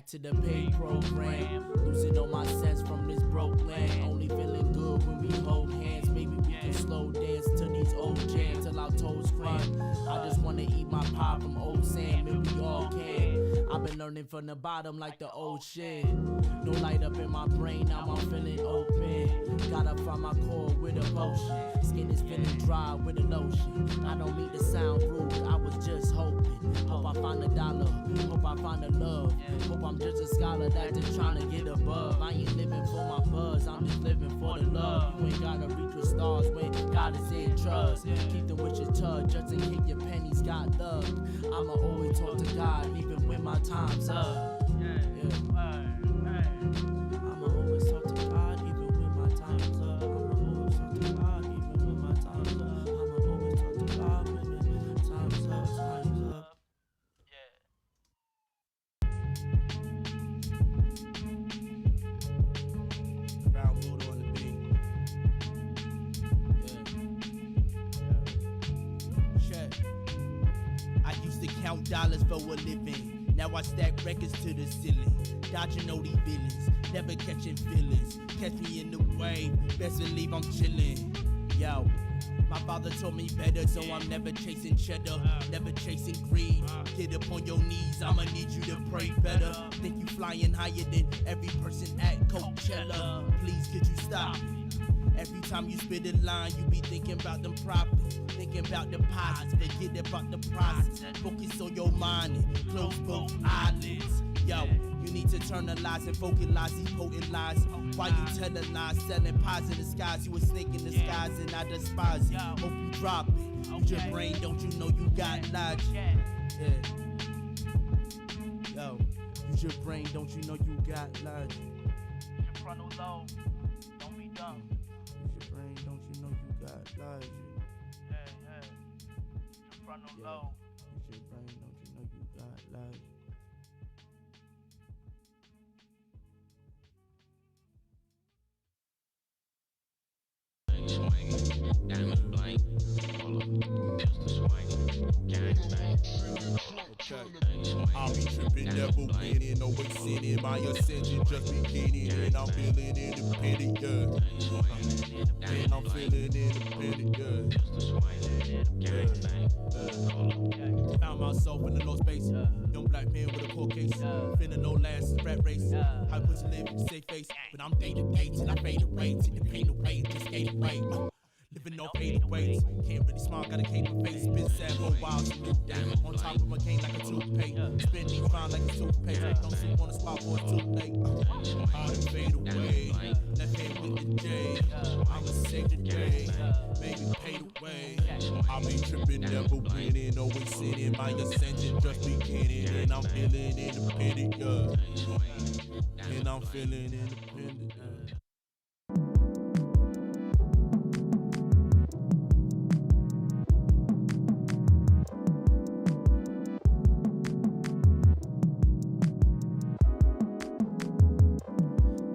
back to the paid program. Losing all my sense from this broke land. Only feeling good when we hold hands. Maybe we can slow dance to these old jams till our toes cramp. I just wanna eat my pie from old Sam, and we all can. I've been learning from the bottom like the old shit. No light up in my brain, now I'm feeling open. Gotta find my core with a potion. Skin is feeling dry with a lotion. I don't mean to sound rude, I was just hoping. Hope I find a dollar, hope I find a love. Hope I'm just a scholar that's just trying to get above. I ain't living for my buzz, I'm just living for the love. You ain't gotta reach your stars when God is in trust. Keep them with your touch, just in case your pennies got love. I'ma always talk to God even when my time's up. I'ma always talk to God even when my time's up. I'ma always talk to God even when my time's up. I'ma always talk to God when time's up, time's up. Brown Buddha on the beat. Check. I used to count dollars for a living. Now I stack records to the ceiling. Dodging all these villains, never catching feelings. Catch me in the wave, best believe I'm chilling. Yo, my father told me better, so I'm never chasing cheddar, never chasing greed. Get up on your knees, I'ma need you to pray better. Think you flying higher than every person at Coachella. Please could you stop it? Every time you spit a line, you be thinking about them profits, thinking about deposits, forget about the process. Focus on your mind and close both eyelids. Yo, you need to turn the lies and vocalize these potent lies. Why you telling lies, selling pies in the skies? You a snake in the skies and I despise it. Hope you drop it. Use your brain, don't you know you got logic? Yeah. Yo, use your brain, don't you know you got logic? Use your frontal lobe, don't be dumb. Use your brain, don't you know you got logic? Yeah. Use your frontal lobe. Use your brain, don't you know you got logic? Diamond blank, full of pistol swing, gang bang. I'll be tripping, never winning, always sinning. My ascension just beginning, and I'm feeling independent, yeah. And I'm feeling independent, yeah. Found myself in the low space, young black man with a cold case. Feeling no last rat race. High pussy live with a safe face, but I'm day to day till I fade away. Till the pain away, just skate away. Living off 80 weights, can't really smile, got a cane in face. Been sad for a while, so on top of my cane like a toothpaste. Spin these fine like a toothpaste. Don't sleep on the spot, boy, it's too late. Hard to fade away, left hand with the J. I'ma save the day, baby, paid away. I be tripping, never winning, always sinning. My ascension just beginning, and I'm feeling independent, yeah. And I'm feeling independent, yeah.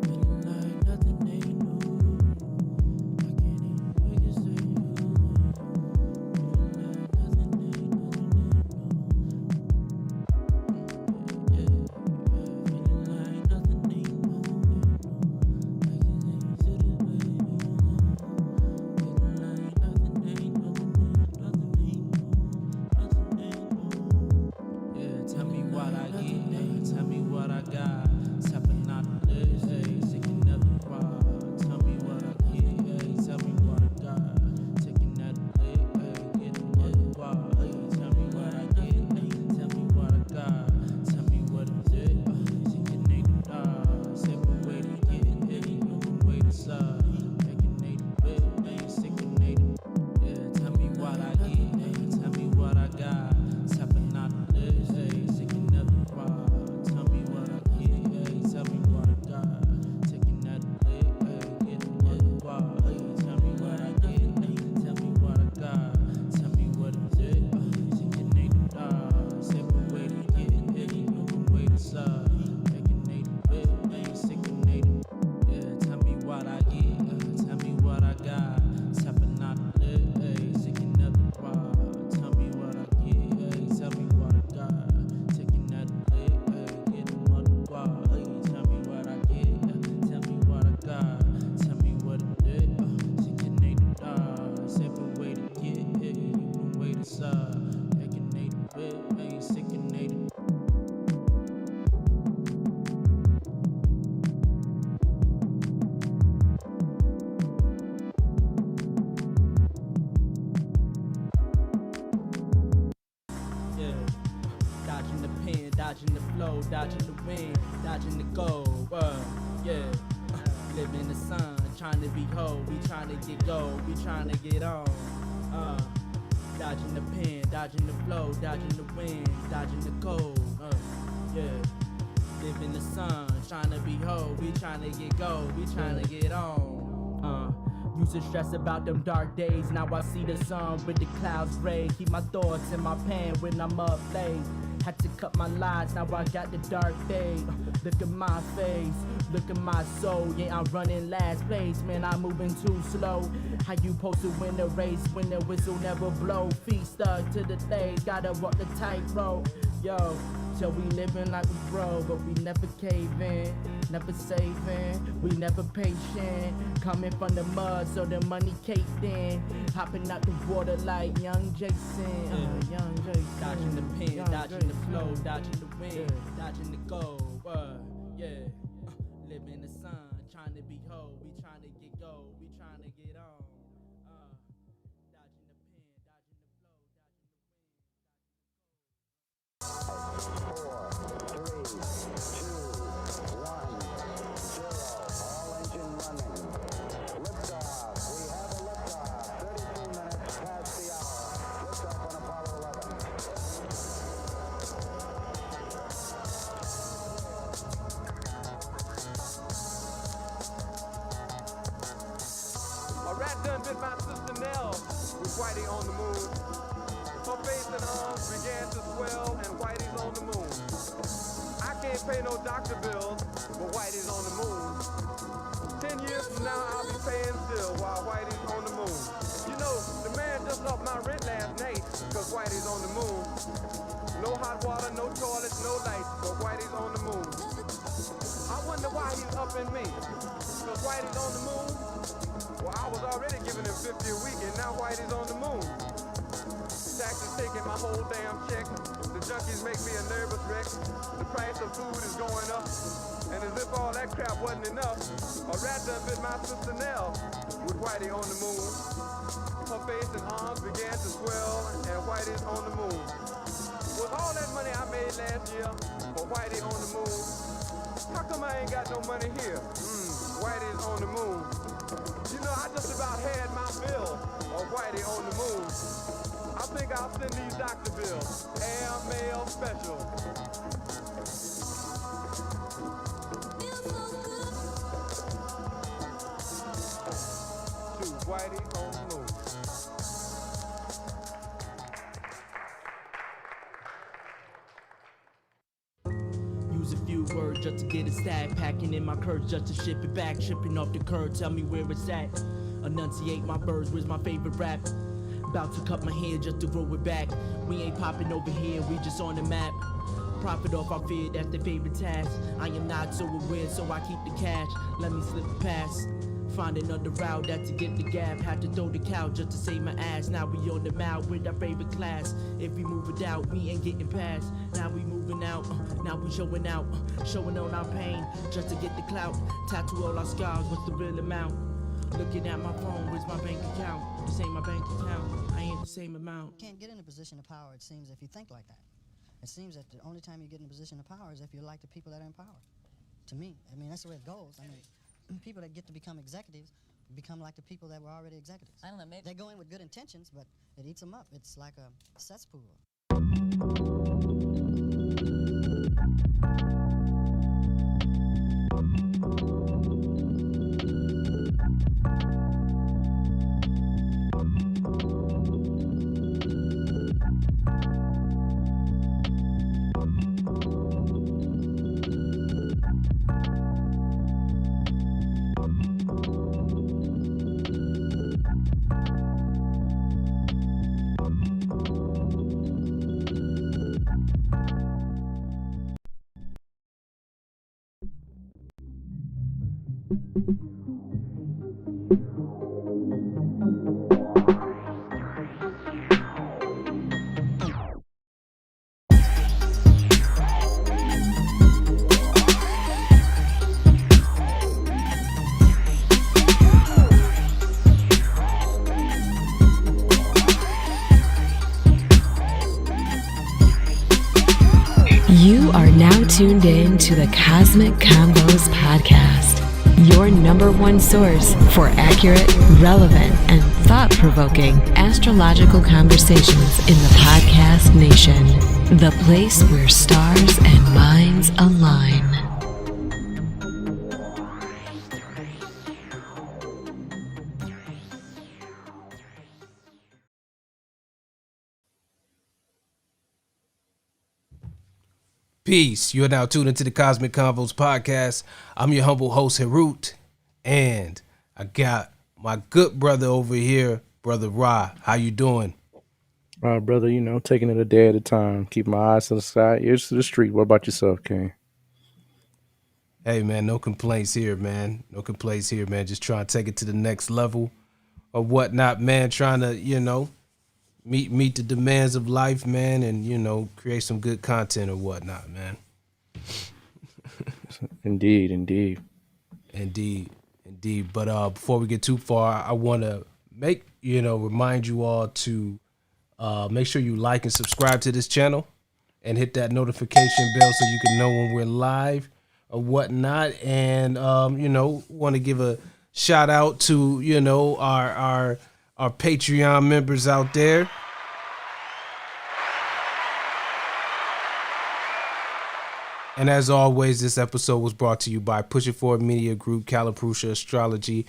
Feeling like nothing ain't new. dodging the flow, dodging the wind, dodging the gold. Yeah. Live in the sun, trying to be whole. We trying to get gold, we trying to get on. Dodging the pen, dodging the flow, dodging the wind, dodging the cold. Yeah. Live in the sun, trying to be whole. We trying to get gold, we trying to get on. Used to stress about them dark days. Now I see the sun with the clouds gray. Keep my thoughts in my pen when I'm up late. Had to cut my lines, now I got the dark day. Look at my face, look at my soul. Yeah, I'm running last place, man, I'm moving too slow. How you supposed to win the race when the whistle never blow? Feet stuck to the legs, gotta walk the tightrope. Yo, so we living like we grow, but we never cave in, never saving, we never patient. Coming from the mud, so the money caked in. Hopping out the water like young Jason, young Jason. Dodging the pen, young dodging Jason. The flow, dodging the wind, dodging the gold. Yeah, live in the sun, trying to be whole. We trying to get gold, we trying to get on. Dodging the pen, dodging the flow, dodging the wind. 4, 3, 2, 1, 0. All engine running. Liftoff. We have a liftoff. 32 minutes past the hour. Liftoff on Apollo 11. A rat done bit my sister Nell with Whitey on the moon. Her face and arms began to swell and Whitey's on the moon. I can't pay no doctor bills, but Whitey's on the moon. 10 years from now I'll be paying still while Whitey's on the moon. You know, the man just upped my rent last night, cause Whitey's on the moon. No hot water, no toilets, no lights, but Whitey's on the moon. I wonder why he's upping me, cause Whitey's on the moon. Well, I was already giving him 50 a week, and now Whitey's on the moon. Taxes taking my whole damn check. The junkies make me a nervous wreck. The price of food is going up. And as if all that crap wasn't enough, a rat done bit my sister Nell with Whitey on the moon. Her face and arms began to swell, and Whitey's on the moon. With all that money I made last year for Whitey on the moon, how come I ain't got no money here? Whitey's on the moon. You know, I just about had my bill of Whitey on the moon. I think I'll send these doctor bills, air mail special. To Whitey on the moon. Use a few words just to get it stacked. Packing in my curves just to ship it back. Shipping off the curb, tell me where it's at. Enunciate my birds, where's my favorite rap? About to cut my hair just to grow it back. We ain't popping over here, we just on the map. Profit off our fear, that's their favorite task. I am not so aware, so I keep the cash. Let me slip past. Find another route, that to get the gap. Had to throw the cow just to save my ass. Now we on the mouth with our favorite class. If we move it out, we ain't getting past. Now we moving out, now we showing out. Showing on our pain, just to get the clout. Tattoo all our scars, what's the real amount? Looking at my phone, where's my bank account? This ain't my bank account, I ain't the same amount. You can't get in a position of power, it seems, if you think like that. It seems that the only time you get in a position of power is if you're like the people that are in power. To me, I mean, that's the way it goes. I mean, people that get to become executives become like the people that were already executives. I don't know, maybe. They go in with good intentions, but it eats them up. It's like a cesspool. tuned in to the Cosmic Convos podcast, your number one source for accurate, relevant, and thought-provoking astrological conversations in the podcast nation. The place where stars and minds align. Peace. You are now tuned into the Cosmic Convos podcast. I'm your humble host, Harut, and I got my good brother over here, Brother Ra. How you doing? Brother, taking it a day at a time. Keep my eyes to the side, ears to the street. What about yourself, King? Hey, man, no complaints here, man. No complaints here, man. Just trying to take it to the next level or whatnot, man. Trying to, meet the demands of life, man, and, create some good content or whatnot, man. Indeed. But before we get too far, I want to remind you all to make sure you like and subscribe to this channel and hit that notification bell so you can know when we're live or whatnot. And, want to give a shout out to, our Patreon members out there. And as always, this episode was brought to you by Push It Forward Media Group, Kalsarpa Astrology,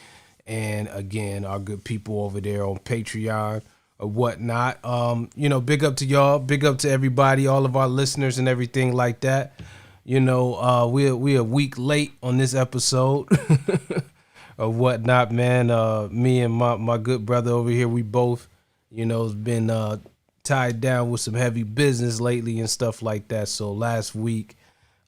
and again, our good people over there on Patreon or whatnot. Big up to y'all, big up to everybody, all of our listeners and everything like that. We're a week late on this episode or whatnot, man. Me and my good brother over here, we both, been tied down with some heavy business lately and stuff like that. So last week,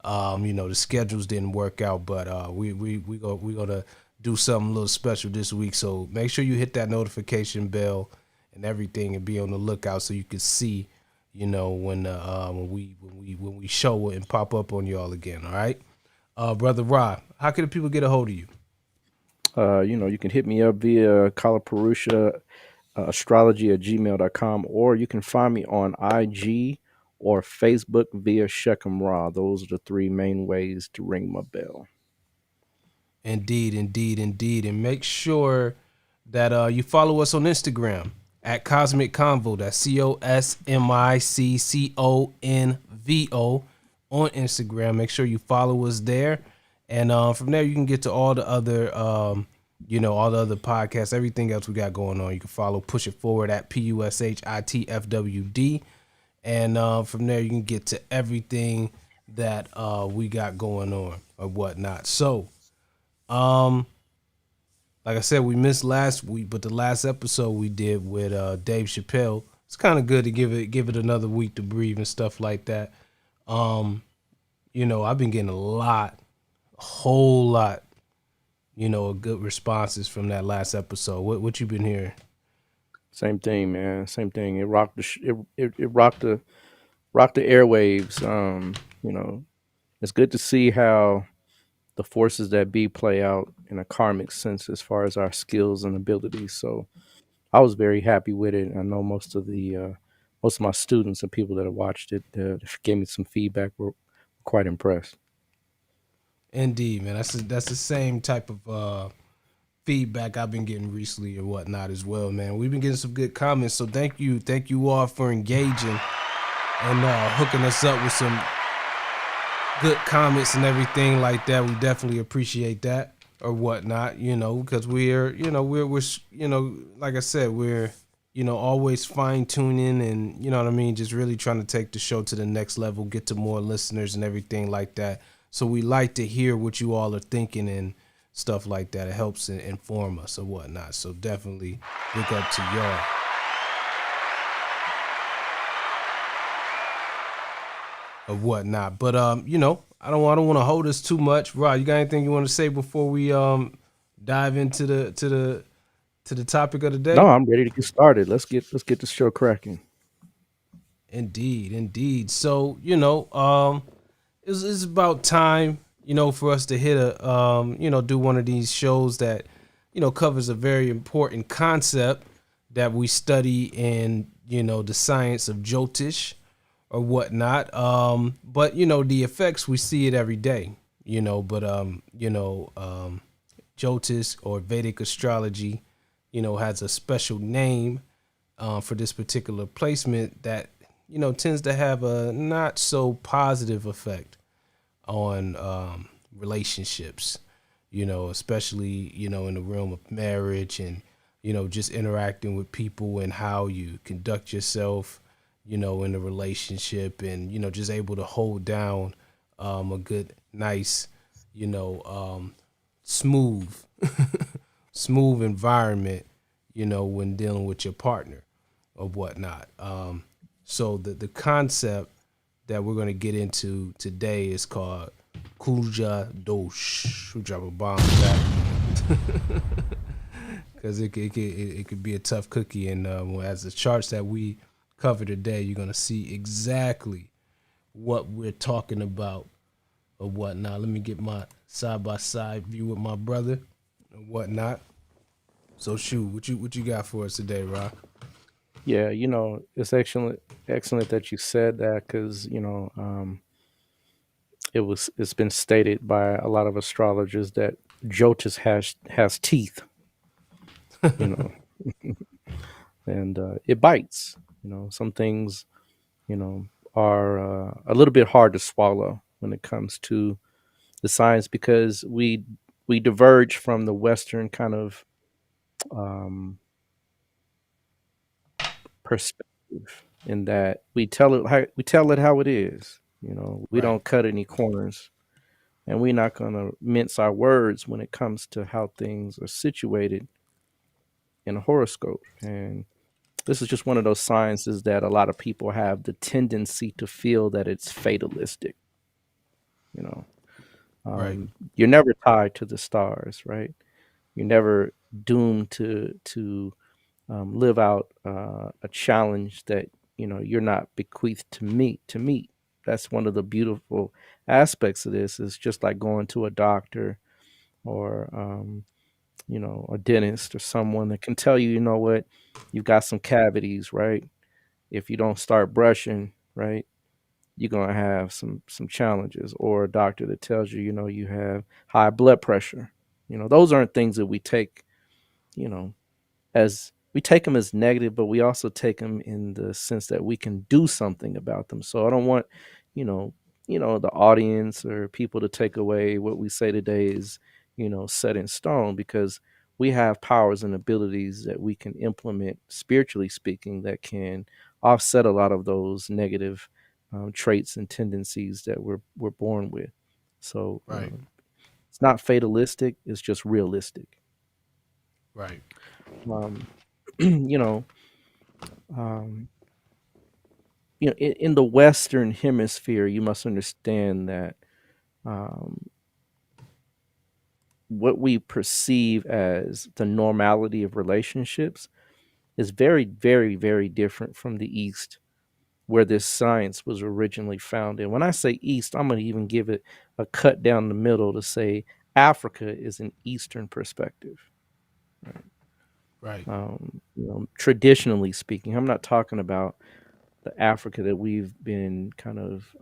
the schedules didn't work out, but we gonna do something a little special this week. So make sure you hit that notification bell and everything, and be on the lookout so you can see, when we show it and pop up on y'all again. All right, Brother Rob, how can the people get a hold of you? You can hit me up via Kalsarpa astrology at gmail.com, or you can find me on IG or Facebook via Shechem Ra. Those are the three main ways to ring my bell. Indeed. And make sure that you follow us on Instagram at Cosmic Convo. That's COSMICCONVO on Instagram. Make sure you follow us there. And from there, you can get to all the other, all the other podcasts, everything else we got going on. You can follow Push It Forward at PUSHITFWD. And from there, you can get to everything that we got going on or whatnot. So, like I said, we missed last week, but the last episode we did with Dave Chappelle, it's kind of good to give it another week to breathe and stuff like that. I've been getting a whole lot, of good responses from that last episode. What you been hearing? Same thing, man. Same thing. It rocked it rocked the airwaves. It's good to see how the forces that be play out in a karmic sense as far as our skills and abilities. So I was very happy with it. I know most of my students and people that have watched it gave me some feedback. Were quite impressed. Indeed, man. That's the same type of feedback I've been getting recently or whatnot as well, man. We've been getting some good comments, so thank you all for engaging and hooking us up with some good comments and everything like that. We definitely appreciate that or whatnot, because we're like I said, we're always fine tuning and just really trying to take the show to the next level, get to more listeners and everything like that. So we like to hear what you all are thinking and stuff like that. It helps inform us or whatnot. So definitely big up to y'all. Or whatnot. But I don't want to hold us too much. Rod, you got anything you want to say before we dive into the topic of the day? No, I'm ready to get started. Let's get the show cracking. Indeed. So, it's about time, for us to hit do one of these shows that, covers a very important concept that we study in, the science of Jyotish or whatnot. But you know, the effects, we see it every day. You know, but Jyotish or Vedic astrology, you know, has a special name for this particular placement that, you know, tends to have a not so positive effect on relationships, you know, especially, you know, in the realm of marriage and, you know, just interacting with people and how you conduct yourself, you know, in a relationship, and, you know, just able to hold down a good, nice, you know, smooth, smooth environment, you know, when dealing with your partner or whatnot. So the concept that we're going to get into today is called Kuja Dosh. Who drop a bomb on that? Because it could be a tough cookie. And as the charts that we cover today, you're going to see exactly what we're talking about or whatnot. Let me get my side-by-side view with my brother or whatnot. So shoot, what you got for us today, Rock? Yeah, you know, it's excellent that you said that, because it's been stated by a lot of astrologers that Jyotish has teeth, you know, and it bites. You know, some things, you know, are a little bit hard to swallow when it comes to the science, because we diverge from the Western kind of um, perspective, in that we tell it how it is. You know, we Right, don't cut any corners, and we're not going to mince our words when it comes to how things are situated in a horoscope. And this is just one of those sciences that a lot of people have the tendency to feel that it's fatalistic. You know, right, you're never tied to the stars, right? You're never doomed to live out a challenge that you're not bequeathed to meet. That's one of the beautiful aspects of this. Is just like going to a doctor, or a dentist, or someone that can tell you, you know what, you've got some cavities, right? If you don't start brushing, right, you're gonna have some challenges. Or a doctor that tells you, you have high blood pressure. Those aren't things that we take, you know, as we take them as negative, but we also take them in the sense that we can do something about them. So I don't want, you know, the audience or people to take away what we say today is, set in stone, because we have powers and abilities that we can implement, spiritually speaking, that can offset a lot of those negative traits and tendencies that we're born with. So right, it's not fatalistic; it's just realistic. right, Um, you know, um, in the Western Hemisphere, you must understand that um, what we perceive as the normality of relationships is very, very, very different from the East, where this science was originally found. And when I say East, I'm going to even give it a cut down the middle to say Africa is an Eastern perspective. right, Traditionally speaking, I'm not talking about the Africa that we've been kind of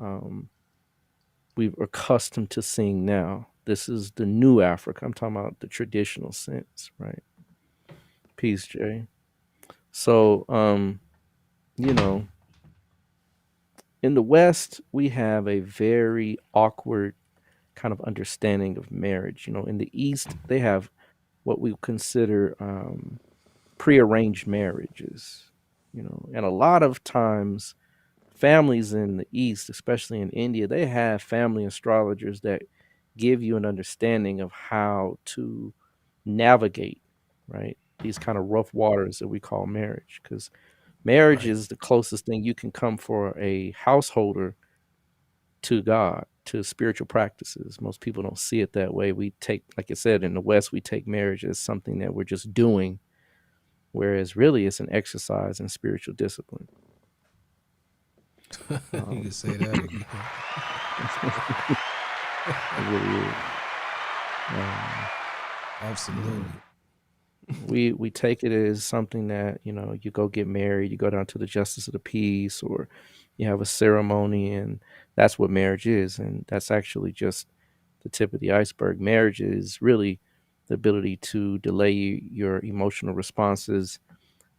we've accustomed to seeing now. This is the new Africa. I'm talking about the traditional sense, right? Peace, Jay. So, you know, in the West, we have a very awkward kind of understanding of marriage. In the East, they have what we consider prearranged marriages. And a lot of times families in the East, especially in India, they have family astrologers that give you an understanding of how to navigate, right? These kind of rough waters that we call marriage. Because marriage right. is the closest thing you can come for a householder to God, to spiritual practices. Most people don't see it that way. We take, like I said, in the West, we take marriage as something that we're just doing, whereas really it's an exercise in spiritual discipline. You can Um, say that again. it really is. Um, you Absolutely. know, we take it as something that you go get married, you go down to the justice of the peace, or you have a ceremony, and that's what marriage is. And that's actually just the tip of the iceberg. Marriage is really the ability to delay your emotional responses,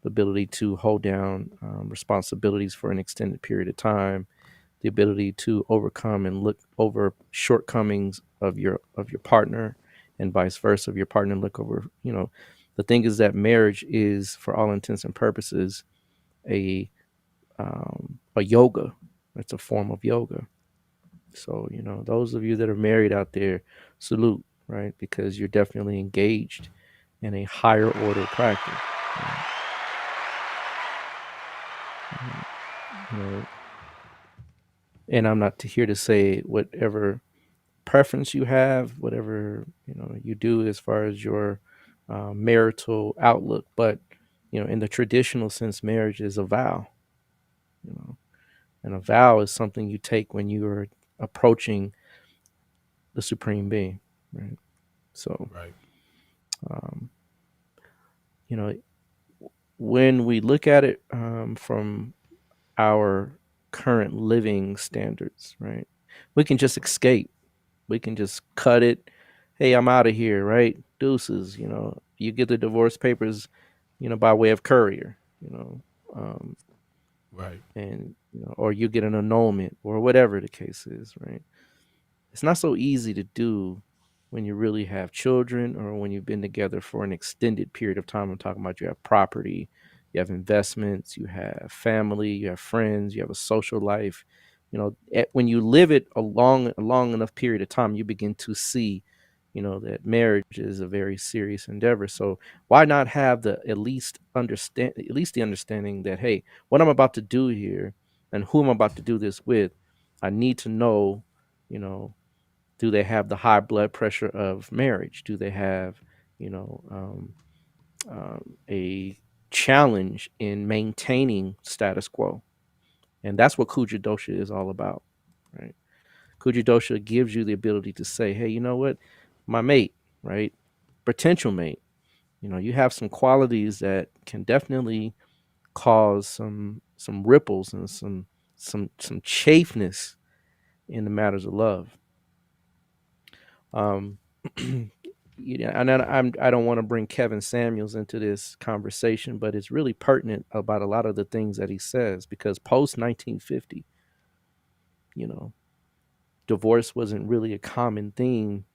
the ability to hold down responsibilities for an extended period of time, the ability to overcome and look over shortcomings of your partner, and vice versa, of your partner look over. The thing is that marriage is, for all intents and purposes, a yoga. It's a form of yoga. So, those of you that are married out there, salute, right? Because you're definitely engaged in a higher order practice. You know, and I'm not here to say whatever preference you have, whatever you do as far as your marital outlook, but in the traditional sense, marriage is a vow. And a vow is something you take when you are approaching the supreme being, right? So, Right. um, you know, when we look at it from our current living standards, right, we can just escape. We can just cut it. Hey, I'm out of here, right? Deuces. You get the divorce papers, by way of courier, um, Right. and or you get an annulment or whatever the case is, right? It's not so easy to do when you really have children or when you've been together for an extended period of time. I'm talking about you have property, you have investments, you have family, you have friends, you have a social life. When you live it a long enough period of time, you begin to see, that marriage is a very serious endeavor. So why not have at least the understanding that, hey, what I'm about to do here and who I'm about to do this with, I need to know, you know, do they have the high blood pressure of marriage? Do they have, you know, um, a challenge in maintaining status quo? And that's what Kuja Dosha is all about, right? Kuja Dosha gives you the ability to say, hey, you know what, my mate, right? Potential mate, you have some qualities that can definitely cause some ripples and some chafeness in the matters of love. Um, and I don't want to bring Kevin Samuels into this conversation, but it's really pertinent about a lot of the things that he says, because post 1950, you know, divorce wasn't really a common theme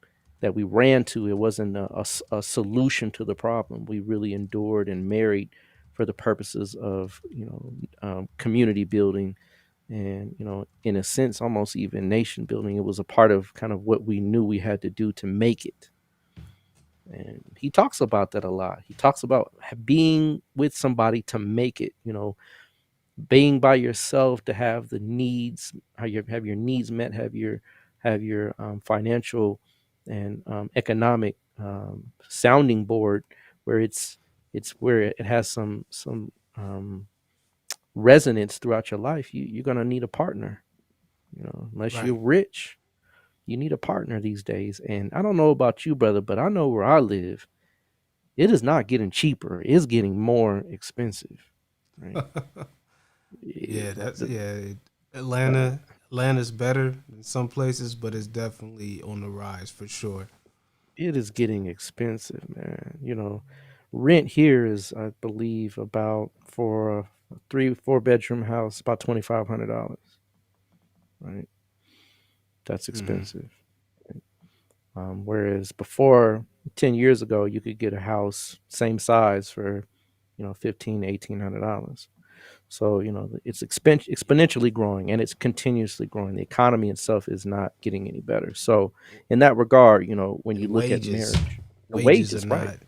that we ran to. It wasn't a solution to the problem. We really endured and married for the purposes of, community building and, in a sense, almost even nation building. It was a part of kind of what we knew we had to do to make it. And he talks about that a lot. He talks about being with somebody to make it, being by yourself to have the needs, have your needs met, have your financial and economic sounding board, where it's where it has some resonance throughout your life. You're gonna need a partner, unless Right. you're rich. You need a partner these days. And I don't know about you, brother, but I know where I live, it is not getting cheaper. It's getting more expensive. Right. Yeah, The- uh, Atlanta's better in some places, but it's definitely on the rise for sure. it is getting expensive, man. Rent here is, I believe, about for a 3-4 bedroom house, about $2,500. Right. That's Hmm. expensive. Whereas before, 10 years ago, you could get a house same size for, $1,500 to $1,800. So, it's exponentially growing, and it's continuously growing. The economy itself is not getting any better. So, in that regard, when you And look at wages, marriage, the wages are wages, right?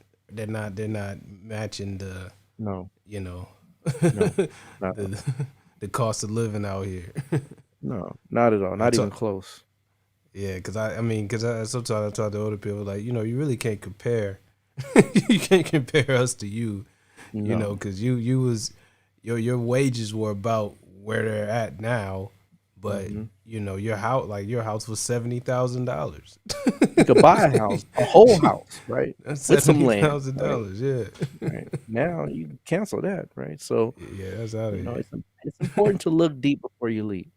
not. They're not matching the No, you know no, not, the the cost of living out here. no, not at all. I Not even talk, close. yeah, because I sometimes I talk to older people like you really can't compare. You can't compare us to you, No, because you was your wages were about where they're at now, but your house was $70,000. You could buy a house, a whole house, right? That's With some land, right? $70,000. Yeah. Right. Now you can cancel that, right? So, Yeah, that's out of here. it's important to look deep before you leap.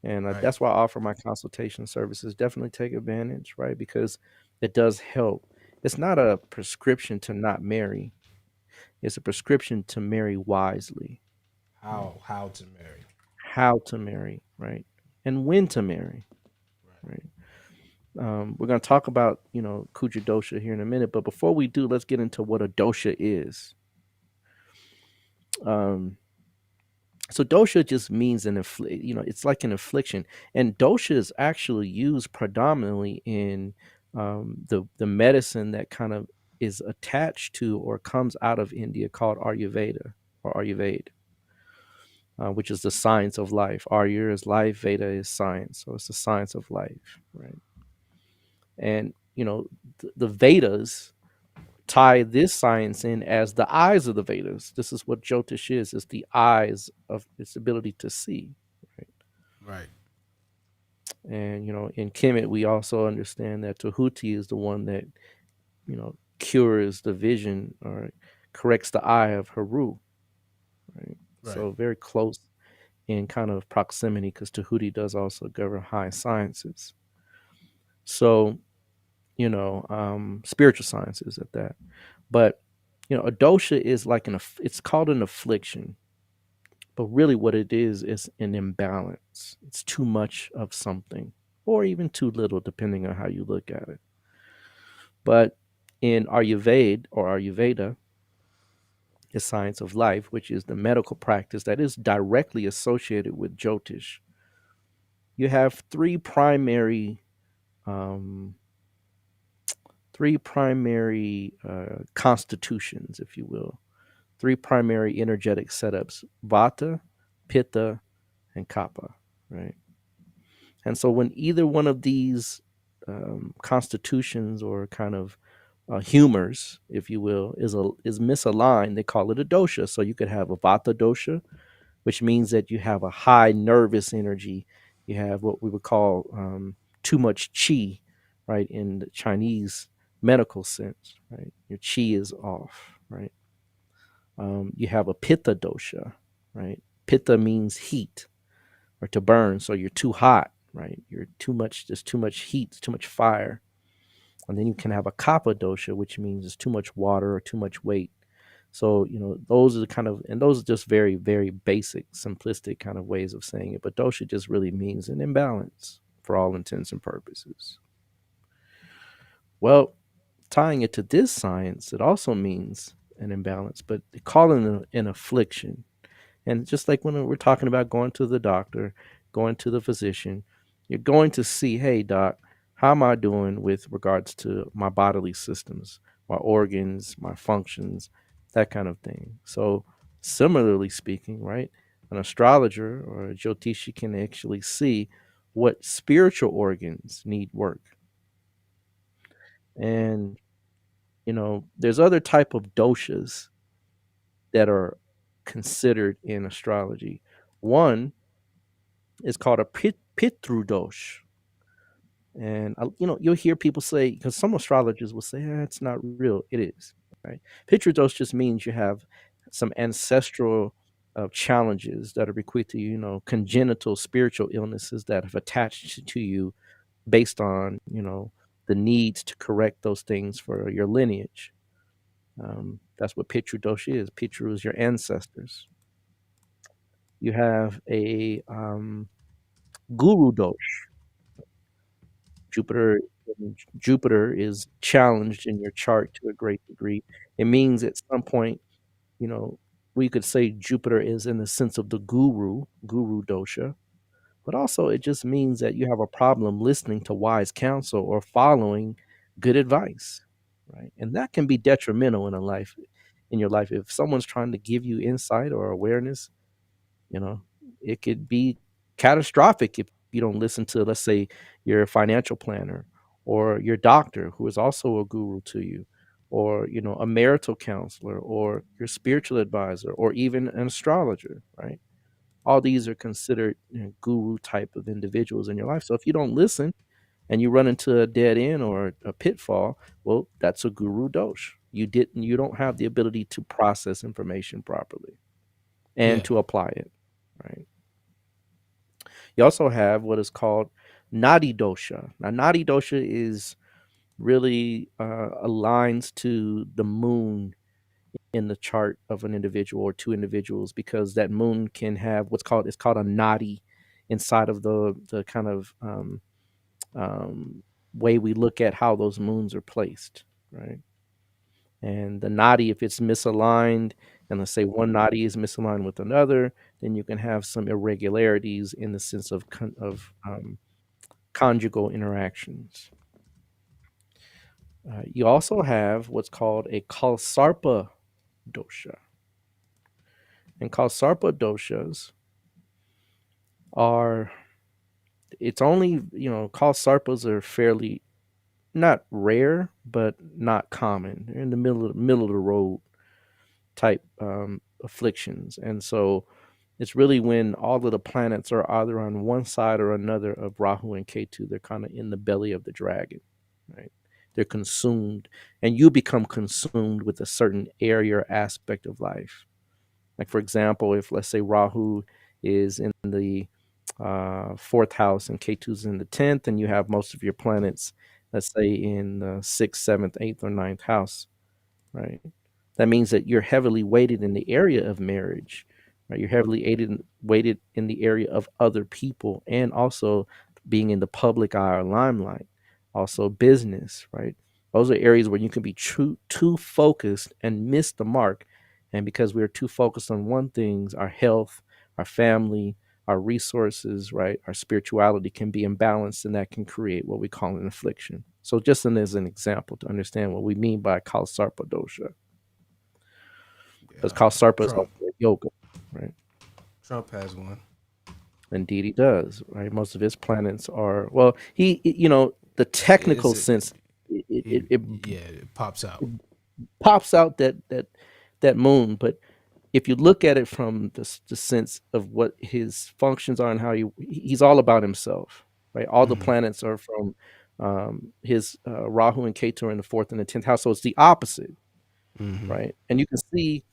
And Right. that's why I offer my consultation services. Definitely take advantage, right? Because it does help. It's not a prescription to not marry. It's a prescription to marry wisely. How to marry. How to marry, right? And when to marry, right? We're going to talk about, Kuja Dosha here in a minute. But before we do, let's get into what a dosha is. So dosha just means it's like an affliction, and dosha is actually used predominantly in the medicine that kind of is attached to or comes out of India called Ayurveda or Ayurveda, which is the science of life. Arya is life, Veda is science, so it's the science of life, right? And the Vedas tie this science in as the eyes of the Vedas. This is what Jyotish is. It's the eyes of its ability to see. Right. And, in Kemet, we also understand that Tahuti is the one that, cures the vision or corrects the eye of Haru. Right. So very close in kind of proximity because Tahuti does also govern high sciences. So, spiritual sciences at that. But, a dosha is like it's called an affliction. But really what it is an imbalance. It's too much of something or even too little, depending on how you look at it. But in Ayurveda, the science of life, which is the medical practice that is directly associated with Jyotish, you have three primary constitutions, if you will, three primary energetic setups: Vata, Pitta, and Kapha, right? And so when either one of these constitutions or kind of humors, if you will, is misaligned, they call it a dosha. So you could have a Vata dosha, which means that you have a high nervous energy. You have what we would call too much chi, right, in the Chinese medical sense, right? Your chi is off, right? You have a Pitta dosha, right? Pitta means heat or to burn. So you're too hot, right? There's too much heat, too much fire. And then you can have a Kapha dosha, which means there's too much water or too much weight. So, those are those are just very, very basic, simplistic kind of ways of saying it. But dosha just really means an imbalance for all intents and purposes. Well, tying it to this science, it also means an imbalance, but they call it an affliction. And just like when we're talking about going to the doctor, going to the physician, you're going to see, hey, doc, how am I doing with regards to my bodily systems, my organs, my functions, that kind of thing. So similarly speaking, right, an astrologer or a Jyotishi can actually see what spiritual organs need work. And, there's other type of doshas that are considered in astrology. One is called a Pitru dosh. And, you'll hear people say, because some astrologers will say, it's not real. It is, right? Pitru dosh just means you have some ancestral challenges that are bequeathed to you, congenital spiritual illnesses that have attached to you based on, the needs to correct those things for your lineage. That's what Pitru dosh is. Pitru is your ancestors. You have a Guru dosh. Jupiter is challenged in your chart to a great degree. It means at some point, we could say Jupiter is in the sense of the guru dosha, but also it just means that you have a problem listening to wise counsel or following good advice, right? And that can be detrimental in your life. If someone's trying to give you insight or awareness, it could be catastrophic if you don't listen to, let's say, your financial planner or your doctor, who is also a guru to you, or, a marital counselor or your spiritual advisor or even an astrologer, right? all these are considered guru type of individuals in your life. So if you don't listen and you run into a dead end or a pitfall, well, that's a guru dosh. You don't have the ability to process information properly and Yeah. to apply it, right? You also have what is called Nadi Dosha. Now, Nadi Dosha is really aligns to the moon in the chart of an individual or two individuals, because that moon can have it's called a nadi inside of the kind of way we look at how those moons are placed, right? And the nadi, if it's misaligned, and let's say one nadi is misaligned with another, then you can have some irregularities in the sense of conjugal interactions. You also have what's called a Kalsarpa dosha. And Kalsarpa doshas are, it's only, Kalsarpas are fairly not rare, but not common. They're in the middle of the road type afflictions. And so it's really when all of the planets are either on one side or another of Rahu and Ketu. They're kind of in the belly of the dragon, right? They're consumed, and you become consumed with a certain area or aspect of life. Like, for example, if let's say Rahu is in the fourth house and Ketu's in the 10th, and you have most of your planets, let's say, in the sixth, seventh, eighth, or ninth house, right? That means that you're heavily weighted in the area of marriage, right? You're heavily weighted in the area of other people, and also being in the public eye or limelight, also business, right? Those are areas where you can be too focused and miss the mark. And because we're too focused on one thing, our health, our family, our resources, right, our spirituality can be imbalanced, and that can create what we call an affliction. So just as an example to understand what we mean by Kalsarpa dosha. Because Kalsarpa is also yoga, right? Trump has one. Indeed, he does, right? Most of his planets are, well, the technical sense, it pops out. Pops out that moon, but if you look at it from the sense of what his functions are and how he's all about himself, right? All the planets are from his Rahu and Ketu are in the fourth and the 10th house, so it's the opposite, right? And you can see,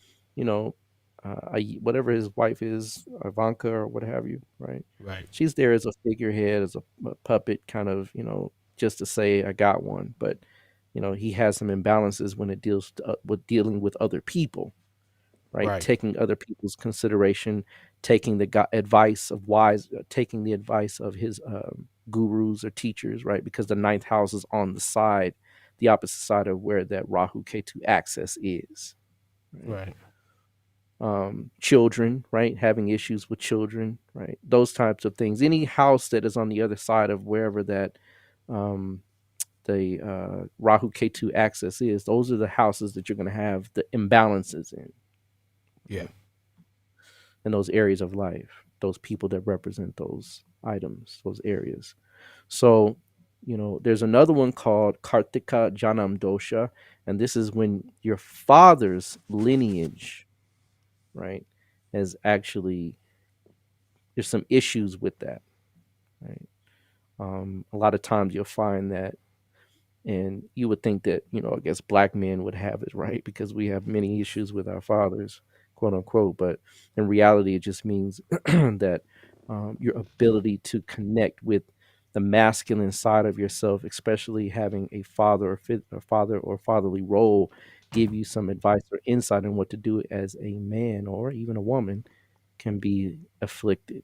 whatever his wife is, Ivanka or what have you, right? Right. She's there as a figurehead, as a puppet, kind of, just to say I got one, but he has some imbalances when it deals with dealing with other people. Right? Taking other people's consideration, taking the advice of taking the advice of his gurus or teachers, right? Because the ninth house is on the opposite side of where that Rahu Ketu axis is. Right. Children, right? Having issues with children, right? Those types of things. Any house that is on the other side of wherever that the Rahu Ketu axis is, those are the houses that you're going to have the imbalances in. Yeah. In those areas of life, those people that represent those items, those areas. So, there's another one called Kartika Janam Dosha, and this is when your father's lineage, right, there's some issues with that, right? A lot of times you'll find that, and you would think that, I guess black men would have it, right? Because we have many issues with our fathers, quote unquote. But in reality, it just means that your ability to connect with the masculine side of yourself, especially having a father or fatherly role, give you some advice or insight on what to do as a man or even a woman, can be afflicted,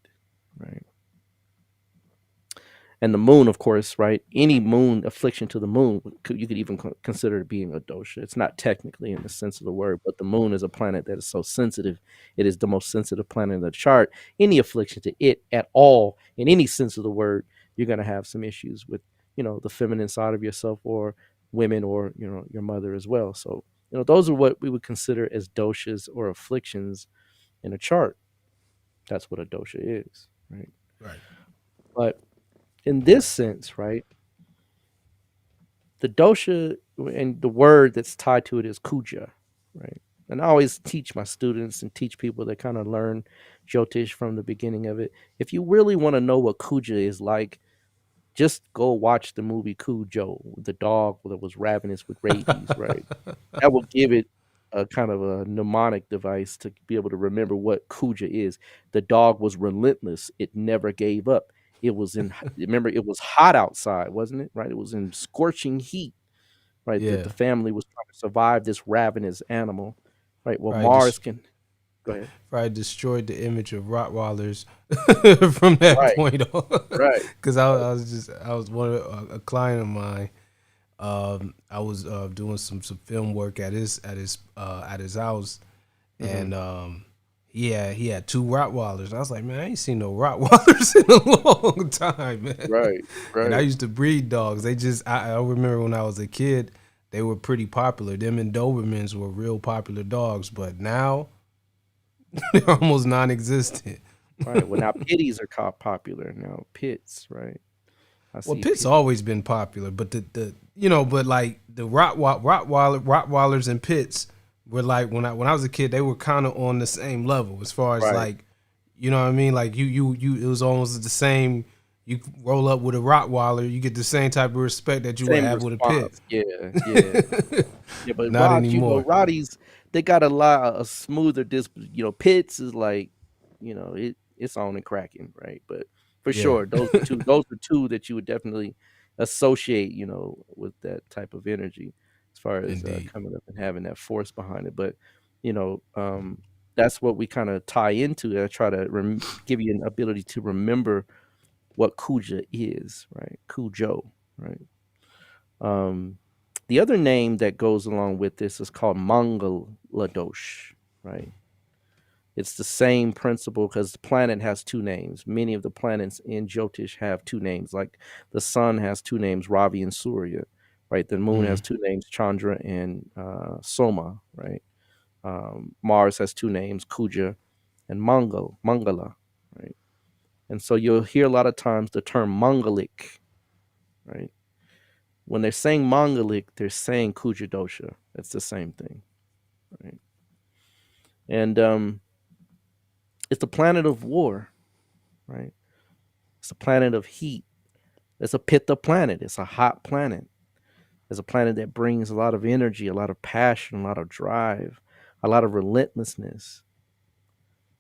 right? And the moon, of course, right? Any moon affliction to the moon, you could even consider it being a dosha. It's not technically in the sense of the word, but the moon is a planet that is so sensitive. It is the most sensitive planet in the chart. Any affliction to it at all, in any sense of the word, you're going to have some issues with, the feminine side of yourself, or women, or, your mother as well. So, those are what we would consider as doshas or afflictions in a chart. That's what a dosha is, right? Right. But in this sense, right, the dosha and the word that's tied to it is kuja, right? and I always teach my students and teach people that kind of learn Jyotish from the beginning of it. If you really want to know what Kuja is like, just go watch the movie Cujo, the dog that was ravenous with rabies, right? That will give it a kind of a mnemonic device to be able to remember what Kuja is. The dog was relentless. It never gave up. It was in, remember, it was hot outside, wasn't it? Right? It was in scorching heat, right? That Yeah. the family was trying to survive this ravenous animal, right? Well, Probably Mars can, go ahead. probably destroyed the image of Rottweilers from that Right, point on. right. Because I was one of a client of mine. I was doing some film work at his house, and he had two Rottweilers. And I was like, man, I ain't seen no Rottweilers in a long time, man. Right, And I right. used to breed dogs. I remember when I was a kid, they were pretty popular. Them and Dobermans were real popular dogs, but now they're almost non-existent. Right. Well, now pitties are called popular now. Pits, right? I Well, see Pitts pit. always been popular, but but like the Rottweilers and Pitts were like when I was a kid, they were kind of on the same level as far as Right. like, you know what I mean? Like you it was almost the same. You roll up with a Rottweiler, you get the same type of respect that you would Same have with a Pit. response. Yeah, yeah. Yeah, but Not Rod, you know, anymore. Roddy's they got a smoother Pitts is like, it's on and cracking, right? But for Yeah. sure, those are two that you would definitely associate, with that type of energy as far as Indeed. coming up and having that force behind it. But you know, that's what we kind of tie into. I try to give you an ability to remember what Kuja is, right? Kujo, right? Um, the other name that goes along with this is called Mangala Dosh, right? It's the same principle because the planet has two names. Many of the planets in Jyotish have two names, like the sun has two names, Ravi and Surya, right? The moon has two names, Chandra and Soma, right? Mars has two names, Kuja and Mangala, right? And so you'll hear a lot of times the term Mangalic, right? When they're saying Mangalic, they're saying Kuja Dosha. It's the same thing, right? And it's the planet of war, right? It's a planet of heat. It's a Pitta planet. It's a hot planet. It's a planet that brings a lot of energy, a lot of passion, a lot of drive, a lot of relentlessness.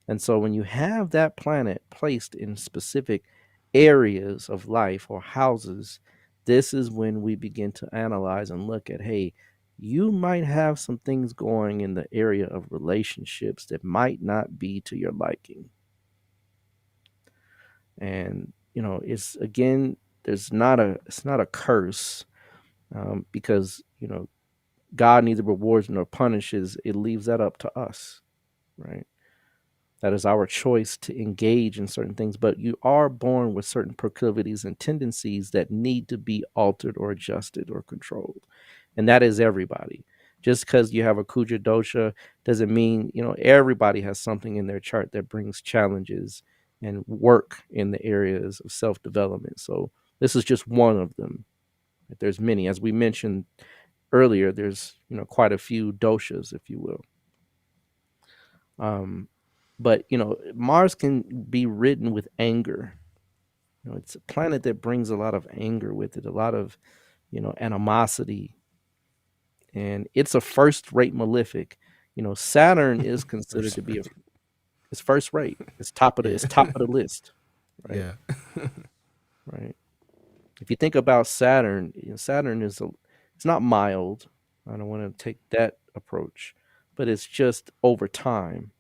And so when you have that planet placed in specific areas of life or houses, this is when we begin to analyze and look at, hey, you might have some things going in the area of relationships that might not be to your liking. And, it's again, it's not a curse, because, God neither rewards nor punishes. It leaves that up to us, right? That is our choice to engage in certain things, but you are born with certain proclivities and tendencies that need to be altered or adjusted or controlled. And that is everybody. Just because you have a Kuja dosha doesn't mean, everybody has something in their chart that brings challenges and work in the areas of self-development. So this is just one of them. There's many. As we mentioned earlier, there's, quite a few doshas, if you will. But Mars can be ridden with anger. It's a planet that brings a lot of anger with it, a lot of animosity, and it's a first-rate malefic. Saturn is considered First to be rate. it's first rate. It's top of the list, right? Yeah. Right. If you think about Saturn, Saturn it's not mild. I don't want to take that approach, but it's just over time.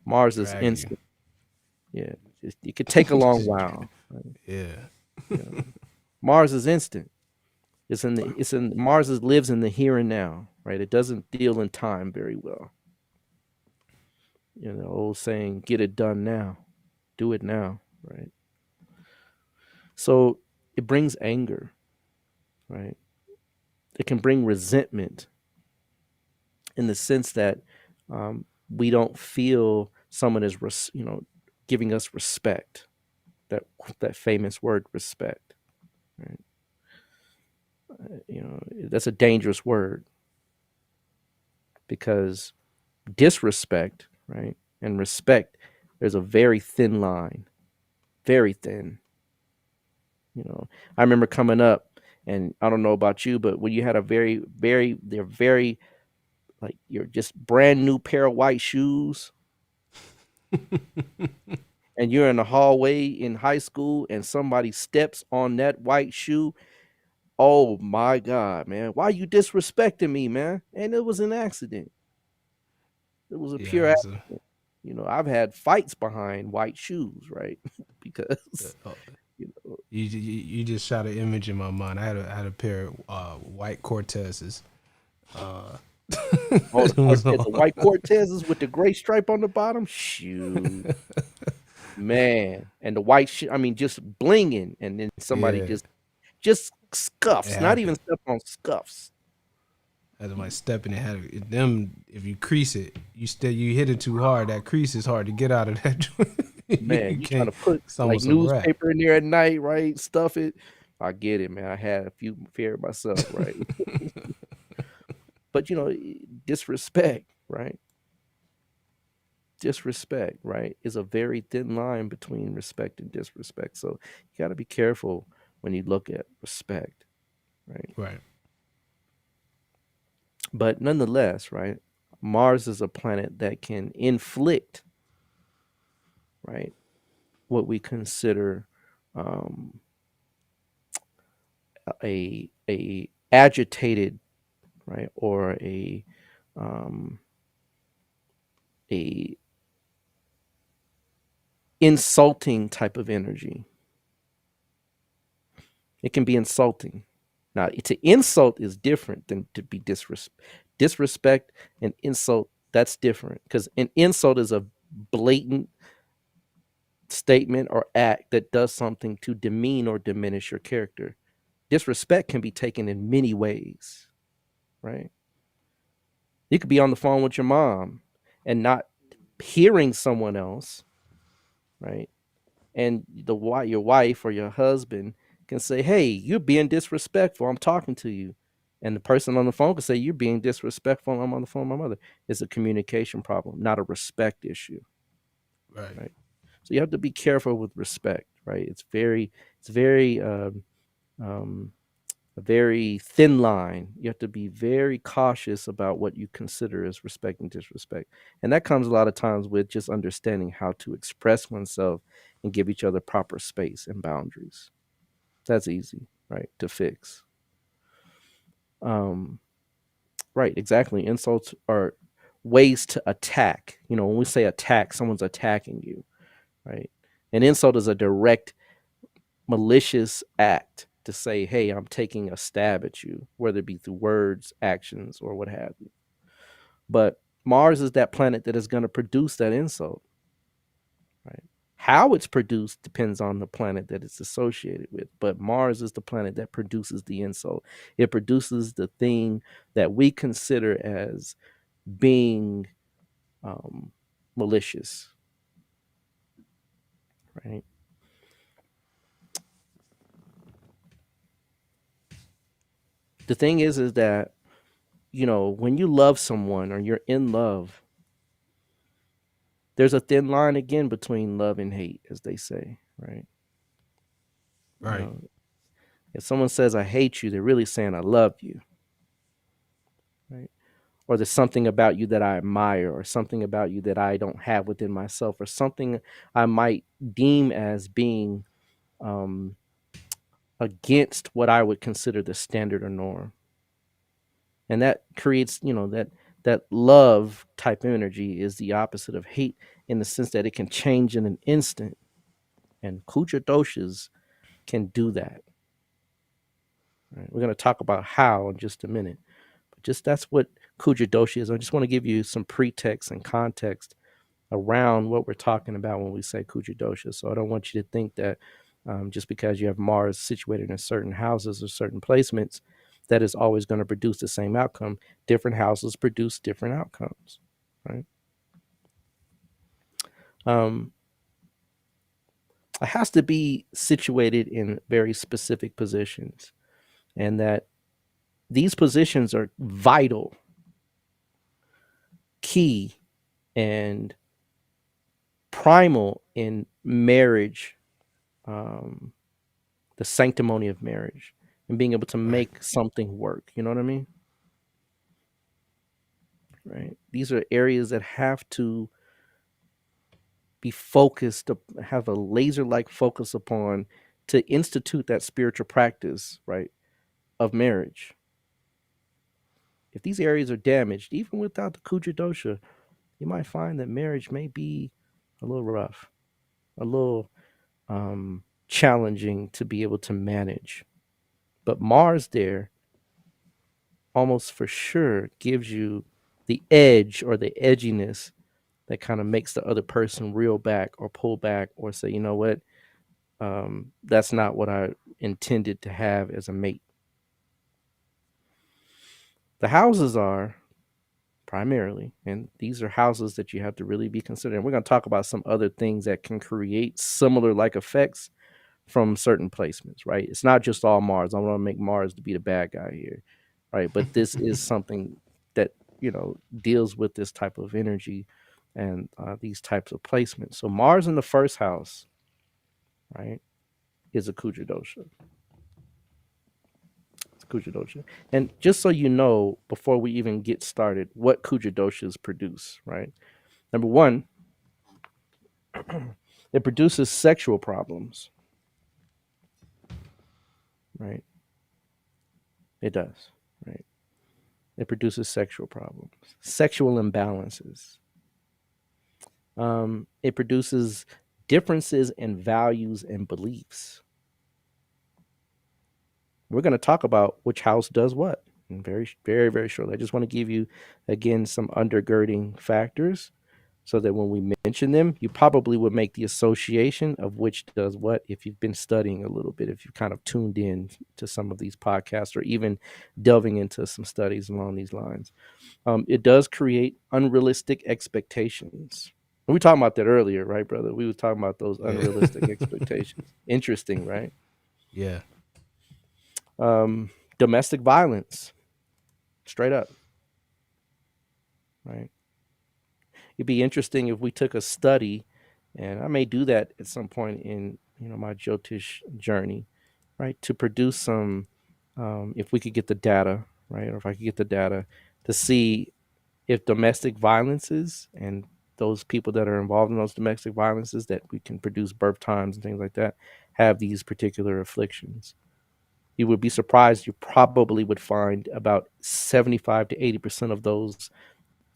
Mars is Drag you. instant. Yeah, it could take a long Just while. Right? yeah. Mars is instant. Mars lives in the here and now, right? It doesn't deal in time very well. Old saying, "Get it done now, do it now," right? So it brings anger, right? It can bring resentment in the sense that we don't feel someone is, giving us respect. That famous word, respect. Right? That's a dangerous word because disrespect, right, and respect, there's a very thin line, very thin. I remember coming up, and I don't know about you, but when you had a they're very, like, you're just brand new pair of white shoes, and you're in the hallway in high school, and somebody steps on that white shoe. Oh my God, man! Why you disrespecting me, man? And it was an accident. It was a pure Yeah, accident. I've had fights behind white shoes, right? Because you know, you just shot an image in my mind. I had a pair of white Cortezes. the white Cortezes with the gray stripe on the bottom. Shoot, man, and the white I mean, just blinging, and then somebody Yeah, just it scuffs, not even happened. step on scuffs. Had to like step in it. Them, if you crease it, you hit it too hard. That crease is hard to get out of that joint. Man, You you trying can't. to put It's like almost a wrap. newspaper in there at night, right? Stuff it. I get it, man. I had a few fear myself, right? But disrespect, right? Disrespect, right, is a very thin line between respect and disrespect. So you got to be careful when you look at respect, right? Right. But nonetheless, right, Mars is a planet that can inflict, right, what we consider um, a agitated, right, or um, a insulting type of energy. It can be insulting. Now, to insult is different than to be disrespect and insult. That's different, because an insult is a blatant statement or act that does something to demean or diminish your character. Disrespect can be taken in many ways, right? You could be on the phone with your mom and not hearing someone else, right? And your wife or your husband can say, "Hey, you're being disrespectful. I'm talking to you." And the person on the phone can say, "You're being disrespectful. I'm on the phone with my mother." It's a communication problem, not a respect issue, Right. right? So you have to be careful with respect, right? It's very um, a very thin line. You have to be very cautious about what you consider as respect and disrespect. And that comes a lot of times with just understanding how to express oneself and give each other proper space and boundaries. That's easy, right, to fix. Um, right, exactly. Insults are ways to attack. When we say attack, someone's attacking you, right? An insult is a direct malicious act to say, "Hey, I'm taking a stab at you," whether it be through words, actions, or what have you. But Mars is that planet that is going to produce that insult, right? How it's produced depends on the planet that it's associated with. But Mars is the planet that produces the insult. It produces the thing that we consider as being malicious, right? The thing is that when you love someone or you're in love, there's a thin line again between love and hate, as they say, right? You Right. know, if someone says I hate you, they're really saying I love you, right? Or there's something about you that I admire, or something about you that I don't have within myself, or something I might deem as being um, against what I would consider the standard or norm. And that creates, that love type energy is the opposite of hate, in the sense that it can change in an instant. And Kuja doshas can do that. Right? We're going to talk about how in just a minute. But just that's what Kuja Dosha is. I just want to give you some pretext and context around what we're talking about when we say Kuja Dosha. So I don't want you to think that just because you have Mars situated in certain houses or certain placements, that is always going to produce the same outcome. Different houses produce different outcomes, right? It has to be situated in very specific positions, and that these positions are vital, key and primal in marriage, the sanctimony of marriage, and being able to make something work. You know what I mean? Right. These are areas that have to be focused, have a laser-like focus upon to institute that spiritual practice, right, of marriage. If these areas are damaged, even without the Kuja Dosha, you might find that marriage may be a little rough, a little challenging to be able to manage. But Mars there almost for sure gives you the edge or the edginess that kind of makes the other person reel back or pull back or say, you know what, that's not what I intended to have as a mate. The houses are primarily, and these are houses that you have to really be considering. We're going to talk about some other things that can create similar like effects from certain placements, right? It's not just all Mars. I want to make Mars to be the bad guy here, right? But this is something that, deals with this type of energy and these types of placements. So Mars in the first house, right, is a Kuja Dosha. It's Kuja Dosha. And just so you know, before we even get started, what Kuja Doshas produce, right? Number one, it produces sexual problems, right? It does, right? It produces sexual problems, sexual imbalances. It produces differences in values and beliefs. We're going to talk about which house does what and very, very, very shortly. I just want to give you, again, some undergirding factors so that when we mention them, you probably would make the association of which does what if you've been studying a little bit, if you've kind of tuned in to some of these podcasts or even delving into some studies along these lines. It does create unrealistic expectations. We were talking about that earlier, right, brother? We were talking about those unrealistic expectations. Interesting, right? Yeah. Domestic violence, straight up, right? It'd be interesting if we took a study, and I may do that at some point in my Jyotish journey, right? To produce some, if we could get the data, right, or if I could get the data to see if domestic violences and those people that are involved in those domestic violences that we can produce birth times and things like that have these particular afflictions. You would be surprised. You probably would find about 75 to 80% of those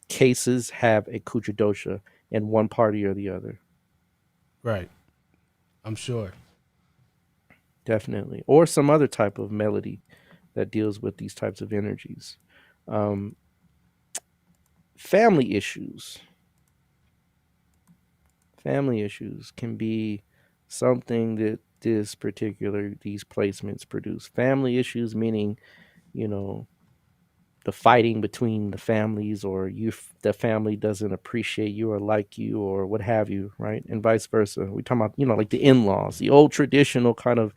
cases have a Kuja Dosha in one party or the other. Right. I'm sure. Definitely. Or some other type of melody that deals with these types of energies. Family issues. Family issues can be something that these placements produce. Family issues meaning, the fighting between the families, or the family doesn't appreciate you or like you or what have you, right? And vice versa. We talking about, like the in-laws, the old traditional kind of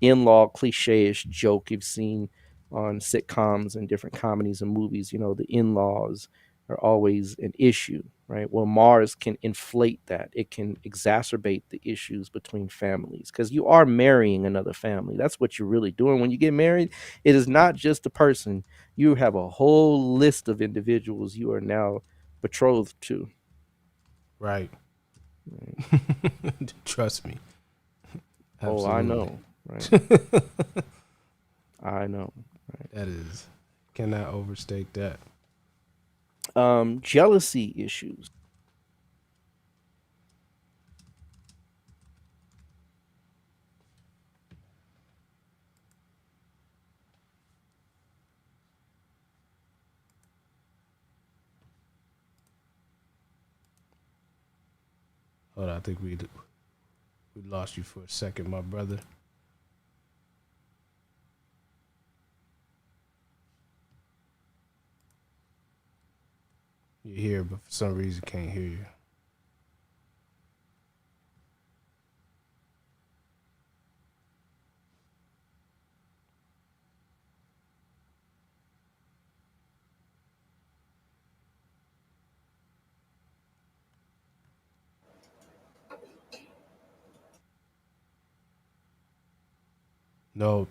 in-law cliche-ish joke you've seen on sitcoms and different comedies and movies. The in-laws are always an issue, right? Well, Mars can inflate that. It can exacerbate the issues between families because you are marrying another family. That's what you're really doing when you get married. It is not just a person. You have a whole list of individuals you are now betrothed to. Right. Trust me. Absolutely. Oh, I know. Right. I know. Right. That is, cannot overstate that. Jealousy issues. Hold on, I think we lost you for a second, my brother. You're here, but for some reason can't hear you. No.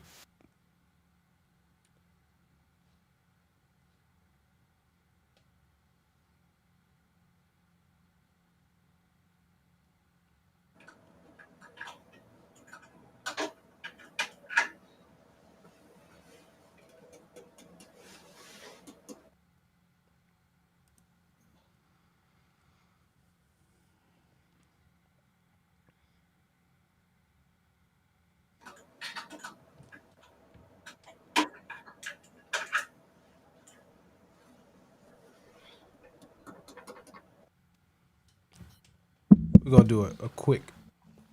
We're gonna do a quick.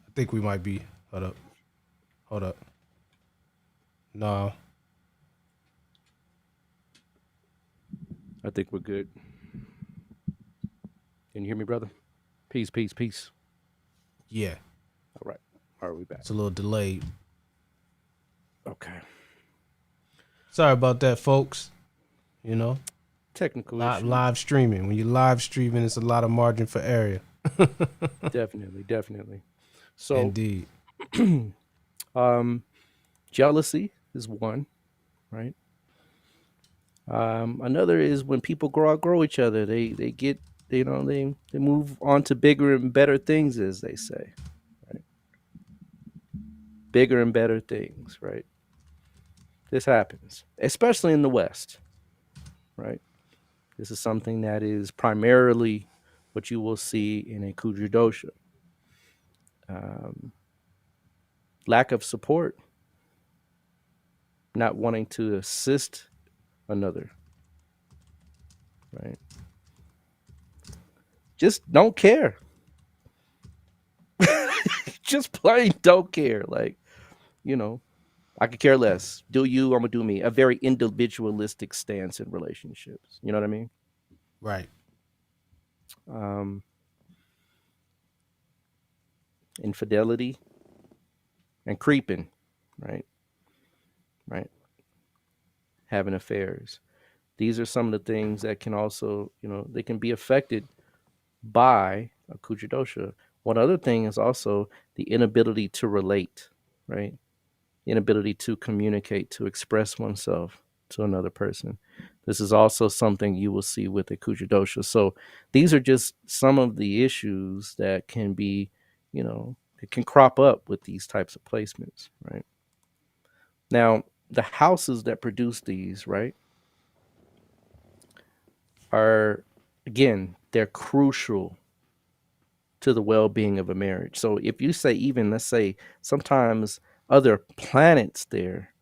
I think we might be. Hold up. Hold up. No. I think we're good. Can you hear me, brother? Peace, peace, peace. Yeah. All right. Are we back? It's a little delayed. Okay. Sorry about that, folks. You know, Technical issue. live streaming. When you're live streaming, it's a lot of margin for error. Definitely, definitely. So, Indeed. Jealousy is one, right? Another is when people outgrow each other. They get, they move on to bigger and better things, as they say, right? Bigger and better things, right? This happens, especially in the West, right? This is something that is primarily what you will see in a Kuja Dosha. Lack of support, not wanting to assist another, right? Just don't care. Just plain don't care. Like, I could care less. Do you, I'm gonna do me. A very individualistic stance in relationships. You know what I mean? Right. Infidelity and creeping, right? Right. Having affairs. These are some of the things that can also, they can be affected by a Kuja Dosha. One other thing is also the inability to relate, right? Inability to communicate, to express oneself to another person. This is also something you will see with a Kuja Dosha. So these are just some of the issues that can be, it can crop up with these types of placements, right? Now, the houses that produce these, right, are, again, they're crucial to the well-being of a marriage. So if you say, even let's say sometimes other planets there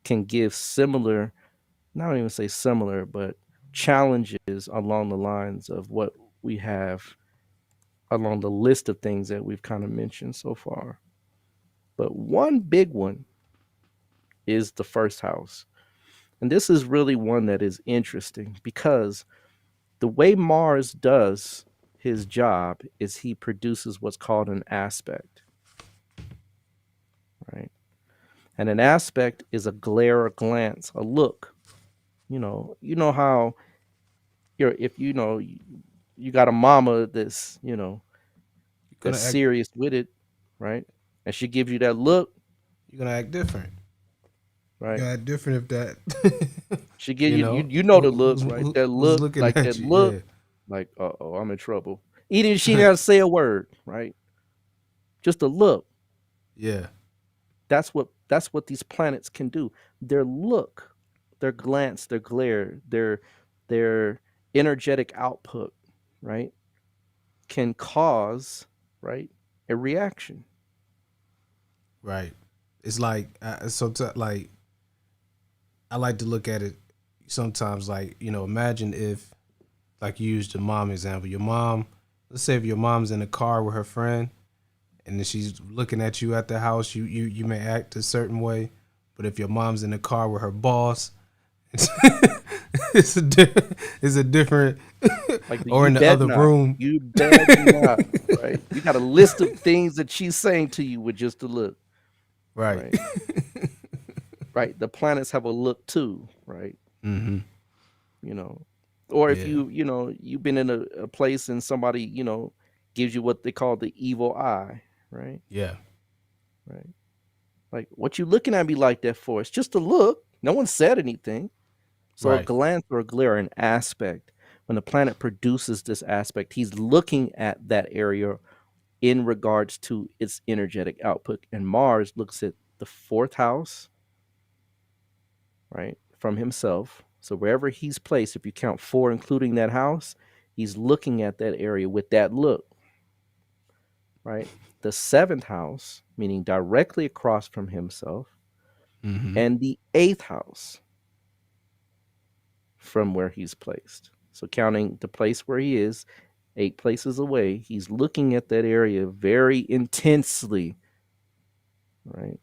can give similar, not even say similar, but challenges along the lines of what we have along the list of things that we've kind of mentioned so far. But one big one is the first house. And this is really one that is interesting because the way Mars does his job is he produces what's called an aspect, right? And an aspect is a glare, a glance, a look. You know how if you got a mama that's that's serious with it, right? And she gives you that look, you're gonna act different. right? You gotta act different if that. She give you know the look, right? That look, looking like at that you, look, yeah. like I'm in trouble. Even if she didn't say a word, right? Just a look. Yeah. That's what these planets can do. Their look, their glance, their glare, their energetic output, right, can cause, right, a reaction. Right. It's like like I like to look at it sometimes like, imagine if, like you used the mom example, your mom, let's say if your mom's in the car with her friend and then she's looking at you at the house, you may act a certain way, but if your mom's in the car with her boss, it's a different, Like or in the other not. room. You bet not, right? You got a list of things that she's saying to you with just a look. Right. Right. The planets have a look too, right? Mm-hmm. Or if you've been in a place and somebody, gives you what they call the evil eye, right? Yeah. Right. Like, what you looking at me like that for? It's just a look. No one said anything. So a Right. glance or a glare, an aspect. When the planet produces this aspect, he's looking at that area in regards to its energetic output. And Mars looks at the fourth house, right, from himself. So wherever he's placed, if you count four, including that house, he's looking at that area with that look, right? The seventh house, meaning directly across from himself, Mm-hmm. and the eighth house from where he's placed. So counting the place where he is, 8 places away, he's looking at that area very intensely, right?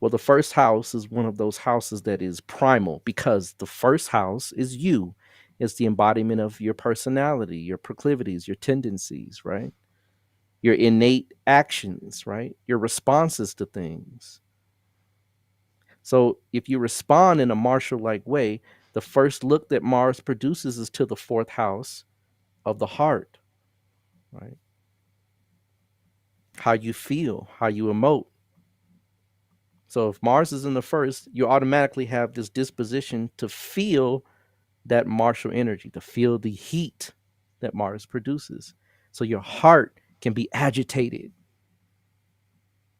Well, the first house is one of those houses that is primal because the first house is you. It's the embodiment of your personality, your proclivities, your tendencies, right? Your innate actions, right? Your responses to things. So if you respond in a martial like way, the first look that Mars produces is to the fourth house of the heart, right? How you feel, how you emote. So if Mars is in the first, you automatically have this disposition to feel that martial energy, to feel the heat that Mars produces. So your heart can be agitated,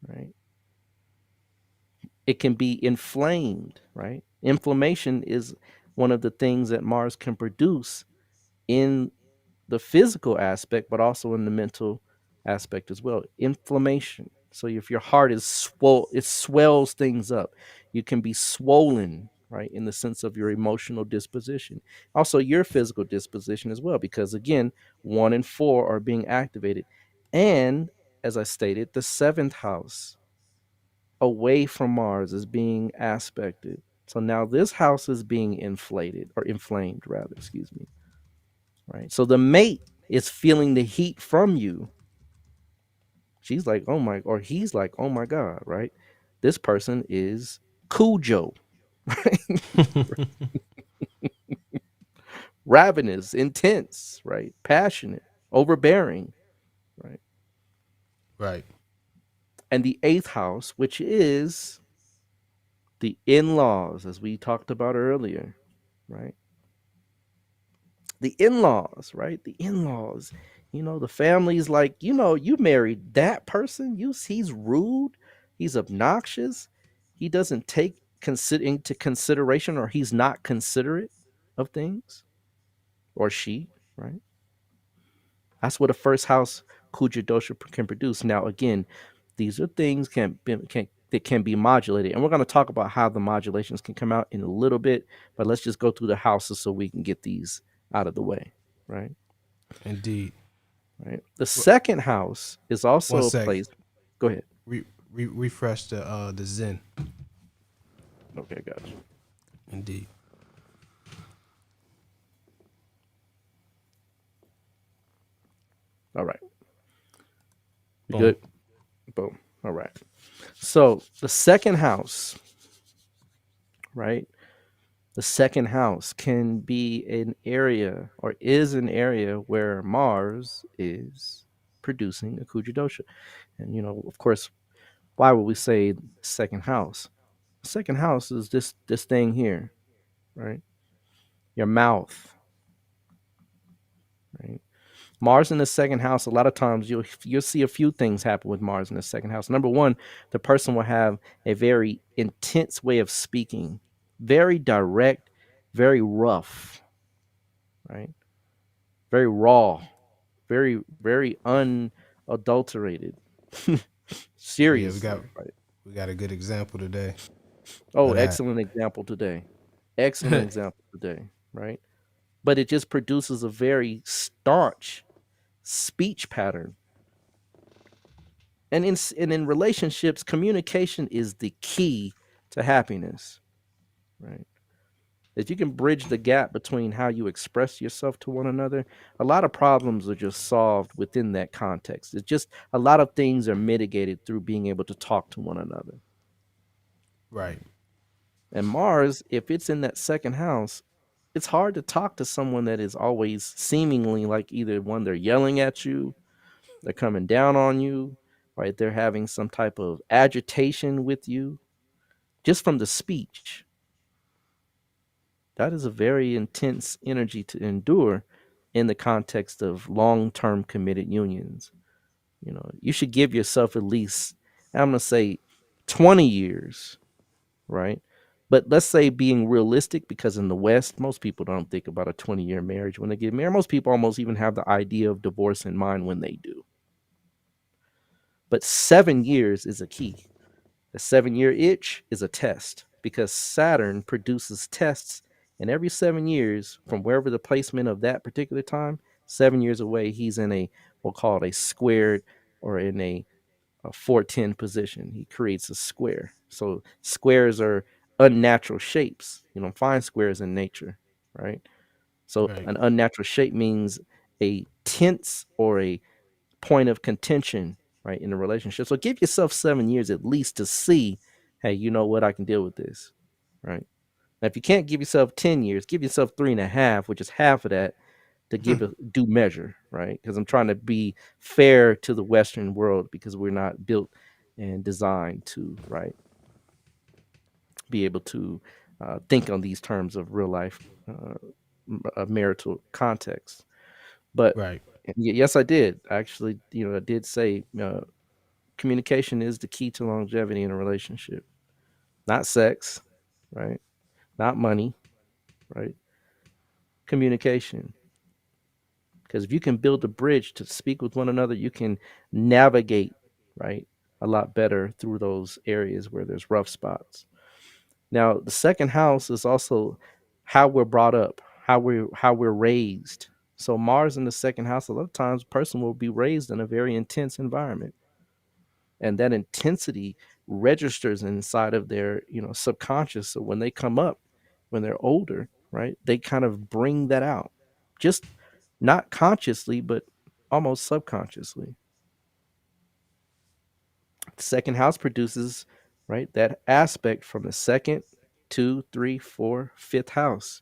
right? It can be inflamed, right? Inflammation is one of the things that Mars can produce in the physical aspect, but also in the mental aspect as well. Inflammation. So if your heart is it swells things up. You can be swollen, right, in the sense of your emotional disposition. Also, your physical disposition as well, because again, 1 and 4 are being activated. And as I stated, the seventh house away from Mars is being aspected. So now this house is being inflated or inflamed, rather, excuse me. Right. So the mate is feeling the heat from you. She's like, oh my, or he's like, oh my God, right? This person is Cujo, right? Ravenous, intense, right? Passionate, overbearing, right? Right. And the eighth house, which is the in laws, as we talked about earlier, right? The in-laws, right? The in-laws. The family's like, you married that person. He's rude. He's obnoxious. He doesn't take into consideration, or he's not considerate of things, or she, right? That's what a first house Kuja Dosha can produce. Now, again, these are things that can be modulated, and we're going to talk about how the modulations can come out in a little bit. But let's just go through the houses so we can get these out of the way, right? Indeed. Right. The second house is One also a sec. place. Go ahead. Refresh the Zen. Okay, gotcha. Indeed. All right. You Boom. good? Boom. All right. So the second house, right? The second house can be an area, or is an area, where Mars is producing a Kuja Dosha. And, of course, why would we say second house? Second house is this thing here, right? Your mouth, right? Mars in the second house, a lot of times you'll see a few things happen with Mars in the second house. Number one, the person will have a very intense way of speaking, very direct, very rough, right? Very raw, very, very unadulterated. Oh yeah, we Seriously, got right? we got a good example today Oh, of that. excellent example today. Excellent example today, right? But it just produces a very staunch speech pattern. And in relationships, communication is the key to happiness, right? If you can bridge the gap between how you express yourself to one another, a lot of problems are just solved within that context. It's just a lot of things are mitigated through being able to talk to one another. Right. And Mars, if it's in that second house, it's hard to talk to someone that is always seemingly like either one, they're yelling at you, they're coming down on you, right? They're having some type of agitation with you just from the speech. That is a very intense energy to endure in the context of long-term committed unions. You should give yourself at least, I'm going to say 20 years, right? But let's say being realistic, because in the West, most people don't think about a 20-year marriage when they get married. Most people almost even have the idea of divorce in mind when they do. But 7 years is a key. The 7-year itch is a test because Saturn produces tests, and every 7 years, from wherever the placement of that particular time, 7 years away, he's in a, we'll call it a squared, or in a 410 position. He creates a square. So squares are unnatural shapes. You don't find squares in nature, right? So Right. an unnatural shape means a tense or a point of contention, right, in a relationship. So give yourself 7 years at least to see, hey, you know what, I can deal with this, right? Now, if you can't give yourself 10 years, give yourself 3.5, which is half of that, to give a due measure, right? Because I'm trying to be fair to the Western world because we're not built and designed to, right, be able to think on these terms of real life marital context. But Right. yes, I did actually. I did say communication is the key to longevity in a relationship, not sex, right? Not money, right? Communication. Because if you can build a bridge to speak with one another, you can navigate, right, a lot better through those areas where there's rough spots. Now, the second house is also how we're brought up, how we're raised. So Mars in the second house, a lot of times a person will be raised in a very intense environment. And that intensity registers inside of their, subconscious. So when they come up, when they're older, right, they kind of bring that out. Just not consciously, but almost subconsciously. The second house produces, right, that aspect from the second, two, three, four, fifth house.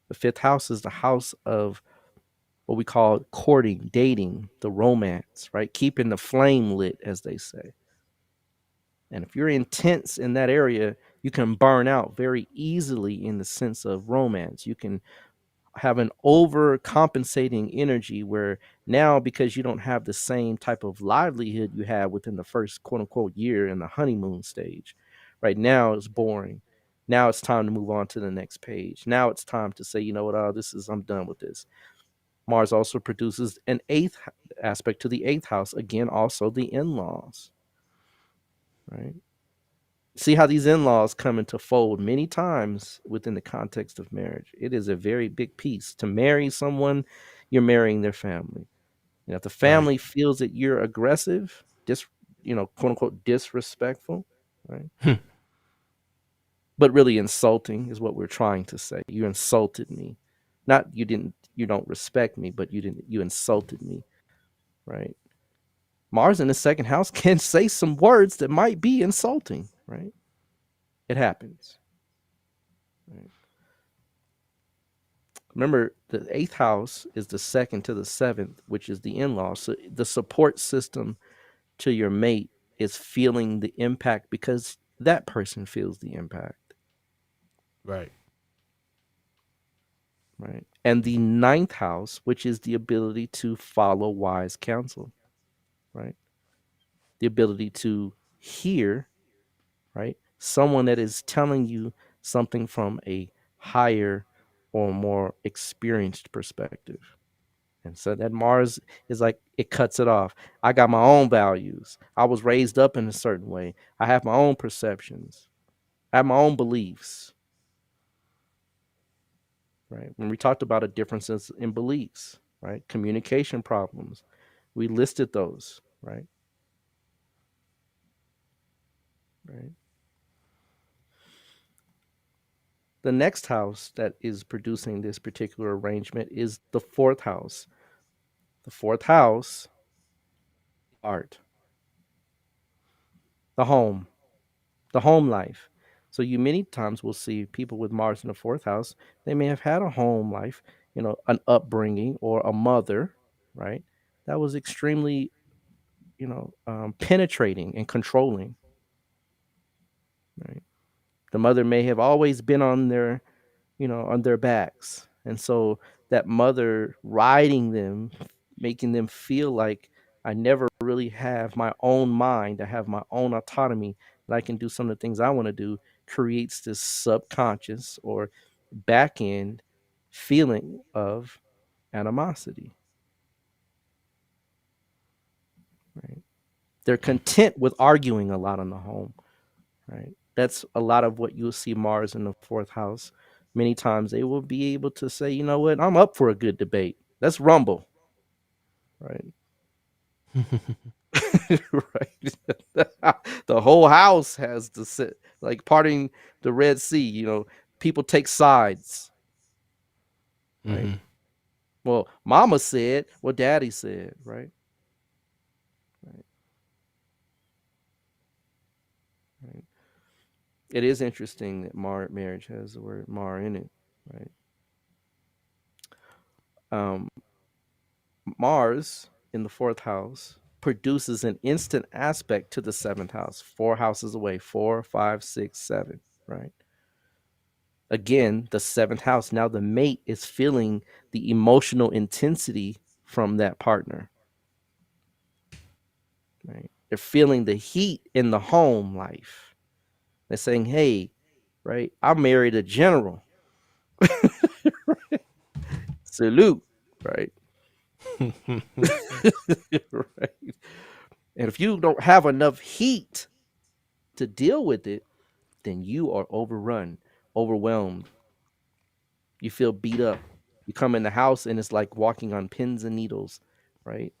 The fifth house is the house of what we call courting, dating, the romance, right? Keeping the flame lit, as they say. And if you're intense in that area, you can burn out very easily in the sense of romance. You can have an overcompensating energy where now, because you don't have the same type of livelihood you had within the first quote unquote year in the honeymoon stage, right now it's boring. Now it's time to move on to the next page. Now it's time to say, you know what, I'm done with this. Mars also produces an eighth aspect to the eighth house, again, also the in laws, right? See how these in-laws come into fold many times within the context of marriage. It is a very big piece. To marry someone, you're marrying their family. If the Right. family feels that you're aggressive, quote unquote disrespectful, right? But really insulting is what we're trying to say. You insulted me. Not you don't respect me, but you insulted me, right? Mars in the second house can say some words that might be insulting, right? It happens. Right? Remember, the eighth house is the second to the seventh, which is the in laws. So the support system to your mate is feeling the impact because that person feels the impact, Right. right? And the ninth house, which is the ability to follow wise counsel, right? The ability to hear, right? Someone that is telling you something from a higher or more experienced perspective. And so that Mars is like, it cuts it off. I got my own values. I was raised up in a certain way. I have my own perceptions. I have my own beliefs. Right. When we talked about a differences in beliefs, right? Communication problems. We listed those, right? Right. The next house that is producing this particular arrangement is the fourth house. The fourth house, art, the home life. So you many times will see people with Mars in the fourth house. They may have had a home life, an upbringing or a mother, right? That was extremely penetrating and controlling. Right. The mother may have always been on their backs. And so that mother riding them, making them feel like I never really have my own mind, I have my own autonomy, that I can do some of the things I want to do, creates this subconscious or back end feeling of animosity. Right. They're content with arguing a lot in the home. Right. That's a lot of what you'll see Mars in the fourth house. Many times they will be able to say, you know what, I'm up for a good debate. Let's rumble. Right. Right. The whole house has to sit like parting the Red Sea, people take sides. Right. Mm-hmm. Well, mama said what daddy said, right? Right. Right. It is interesting that marriage has the word mar in it, right? Mars in the fourth house produces an instant aspect to the seventh house, 4 houses away, 4, 5, 6, 7, right? Again, the seventh house. Now the mate is feeling the emotional intensity from that partner, right? They're feeling the heat in the home life. They're saying, hey, right, I married a general. Right? Salute, right? Right. And if you don't have enough heat to deal with it, then you are overrun, overwhelmed. You feel beat up. You come in the house and it's like walking on pins and needles, right?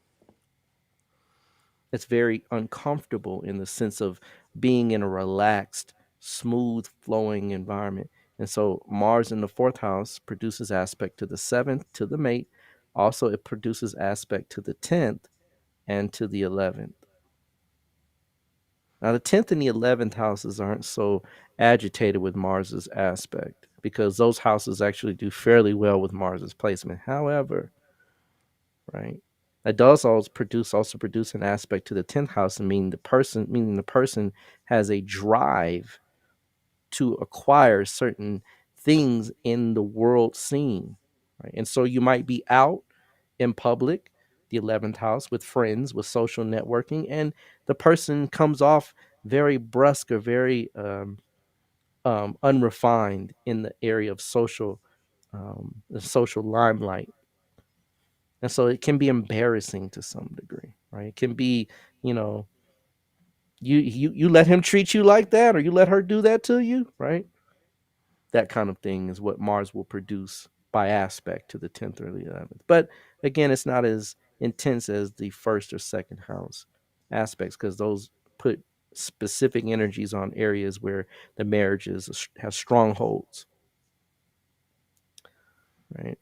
It's very uncomfortable in the sense of being in a relaxed, smooth flowing environment. And so Mars in the fourth house produces aspect to the seventh, to the mate. Also, it produces aspect to the 10th and to the 11th. Now, the 10th and the 11th houses aren't so agitated with Mars's aspect because those houses actually do fairly well with Mars's placement. However, right, that does also produce an aspect to the 10th house, and meaning the person has a drive to acquire certain things in the world scene. Right? And so you might be out in public, the 11th house, with friends, with social networking, and the person comes off very brusque or very unrefined in the area of the social limelight. And so it can be embarrassing to some degree, right? It can be, you know, you let him treat you like that, or you let her do that to you, right? That kind of thing is what Mars will produce by aspect to the 10th or the 11th. But again, it's not as intense as the first or second house aspects because those put specific energies on areas where the marriage has strongholds, right?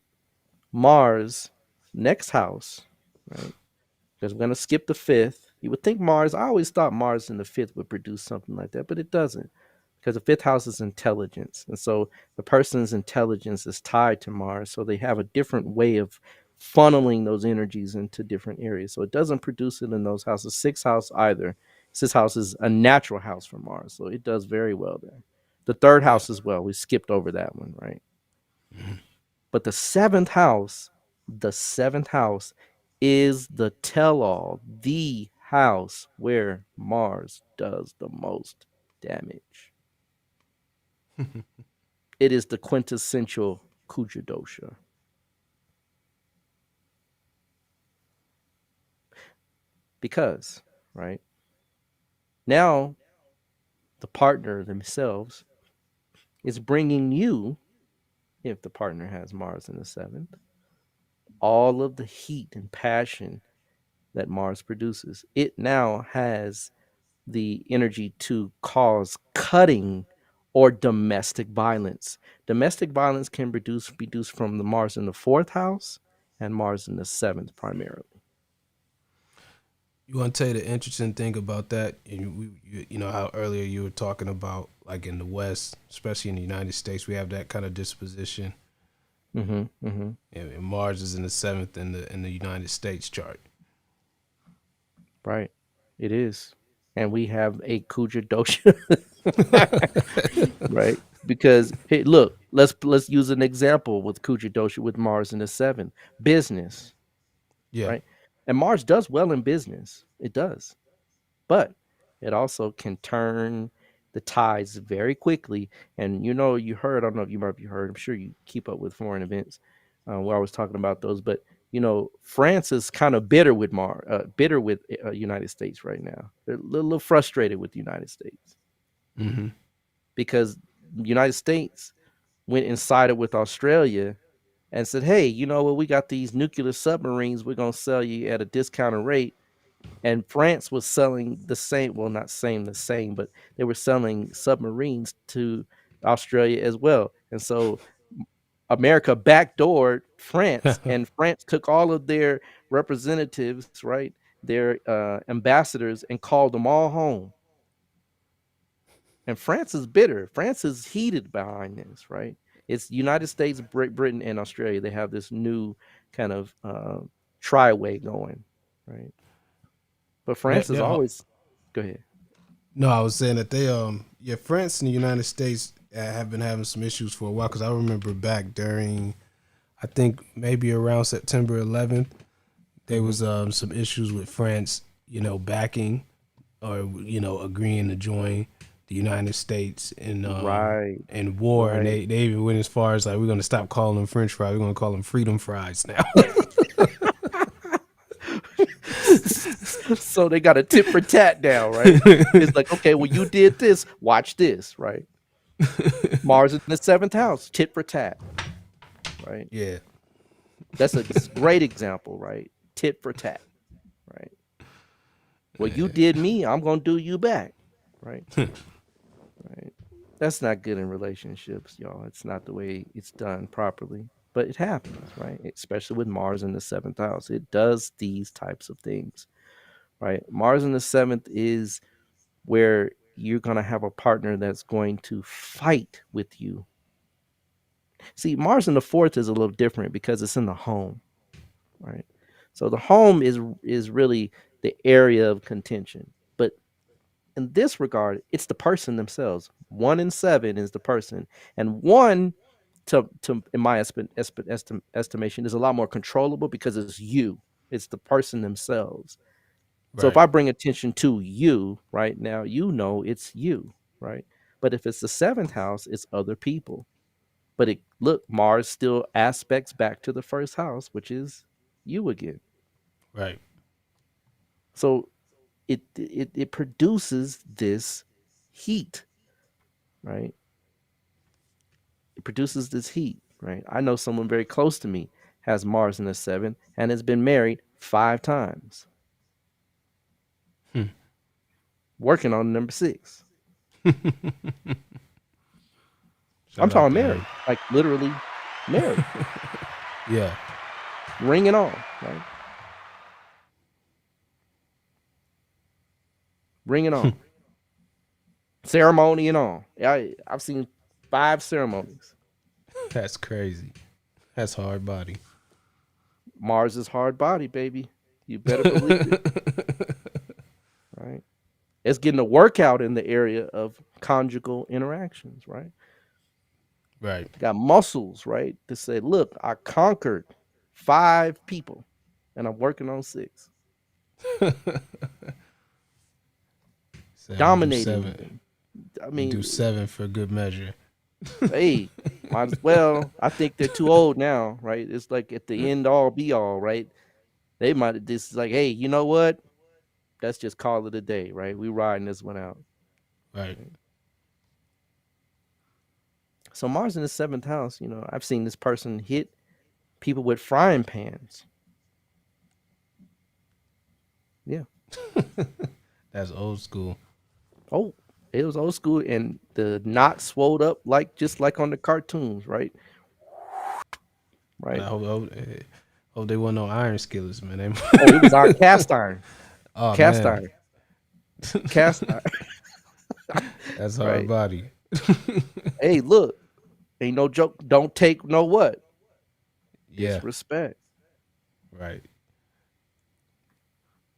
Mars, next house, right? Because we're going to skip the fifth. You would think Mars, I always thought Mars in the fifth would produce something like that, but it doesn't. Because the fifth house is intelligence. And so the person's intelligence is tied to Mars. So they have a different way of funneling those energies into different areas. So it doesn't produce it in those houses. Sixth house either. Sixth house is a natural house for Mars. So it does very well there. The third house as well. We skipped over that one, right? Mm-hmm. But the seventh house is the tell-all, the house where Mars does the most damage. It is the quintessential Kuja Dosha. Because, right, now the partner themselves is bringing you, if the partner has Mars in the seventh, all of the heat and passion that Mars produces. It now has the energy to cause cutting or domestic violence. Domestic violence can be produced from the Mars in the fourth house and Mars in the seventh primarily. You want to tell you the interesting thing about that? You know how earlier you were talking about, like in the West, especially in the United States, we have that kind of disposition. Mm-hmm, mm-hmm. And Mars is in the seventh in the United States chart. Right. It is. And we have a Kuja Dosha, right? Because hey, look, let's use an example with Kuja Dosha with Mars in the seventh. Business, Yeah. right? And Mars does well in business. It does. But it also can turn the tides very quickly. And you heard, I don't know if you might have heard, I'm sure you keep up with foreign events. Where I was talking about those, but France is kind of bitter with bitter with United States right now. They're a little frustrated with the United States Mm-hmm. because the United States went and sided with Australia and said, "Hey, you know what? We got these nuclear submarines. We're gonna sell you at a discounted rate." And France was selling the same, well, not the same, but they were selling submarines to Australia as well. And so America backdoored France, and France took all of their representatives, right, their ambassadors, and called them all home. And France is bitter. France is heated behind this, right? It's United States, Britain, and Australia. They have this new kind of tri-way going, right? But France is always. Go ahead. No, I was saying that France and the United States have been having some issues for a while, because I remember back during, I think maybe around September 11th, there was some issues with France, backing or agreeing to join the United States in war, and they even went as far as like, we're going to stop calling them French fries, we're going to call them freedom fries now. So they got a tit for tat now, right? It's like, okay, well, you did this, watch this, right? Mars in the seventh house, tit for tat, right? Yeah, that's a great example, right? Tit for tat, right? Well, you did me, I'm gonna do you back, right? Right. That's not good in relationships, y'all. It's not the way it's done properly, but it happens, right? Especially with Mars in the seventh house, it does these types of things. Right. Mars in the seventh is where you're going to have a partner that's going to fight with you. See, Mars in the fourth is a little different because it's in the home. Right. So the home is really the area of contention. But in this regard, it's the person themselves. 1 and 7 is the person. And 1, to in my estimation, is a lot more controllable because it's you. It's the person themselves. So if I bring attention to you right now, it's you, right? But if it's the seventh house, it's other people. But Mars still aspects back to the first house, which is you again. Right. So it produces this heat, right? It produces this heat, right? I know someone very close to me has Mars in the seventh and has been married 5 times. Working on number 6. I'm talking married, like literally married. Yeah. Ring and all, right? Ring and all. Ceremony and all. I've seen 5 ceremonies. That's crazy. That's hard body. Mars is hard body, baby. You better believe it. Right? It's getting a workout in the area of conjugal interactions, right? Right. Got muscles, right? To say, look, I conquered 5 people and I'm working on 6. Dominating. I mean, do 7 for good measure. Hey, might as well. I think they're too old now, right? It's like at the end all be all, right? They might just like, hey, you know what? Let's just call it a day, right? We riding this one out. Right. So Mars in the 7th house, I've seen this person hit people with frying pans. Yeah. That's old school. Oh, it was old school, and the knot swelled up just like on the cartoons, right? Right. I hope they wasn't no iron skillets, man. It was our cast iron. Oh, cast man. iron. Cast iron. That's hard Right. body. Hey, look, ain't no joke. Don't take no what? Yeah. Disrespect. Right.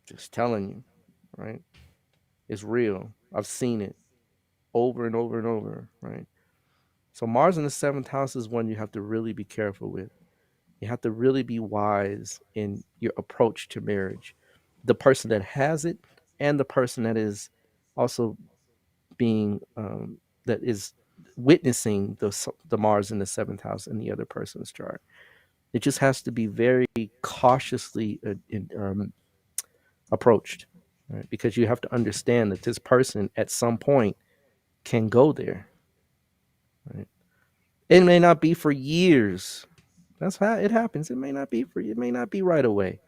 Just telling you, right? It's real. I've seen it over and over and over, right? So Mars in the seventh house is one you have to really be careful with. You have to really be wise in your approach to marriage. The person that has it and the person that is also being that is witnessing the Mars in the seventh house in the other person's chart. It just has to be very cautiously approached, right? Because you have to understand that this person at some point can go there. Right? It may not be for years. That's how it happens. It may not be for you. It may not be right away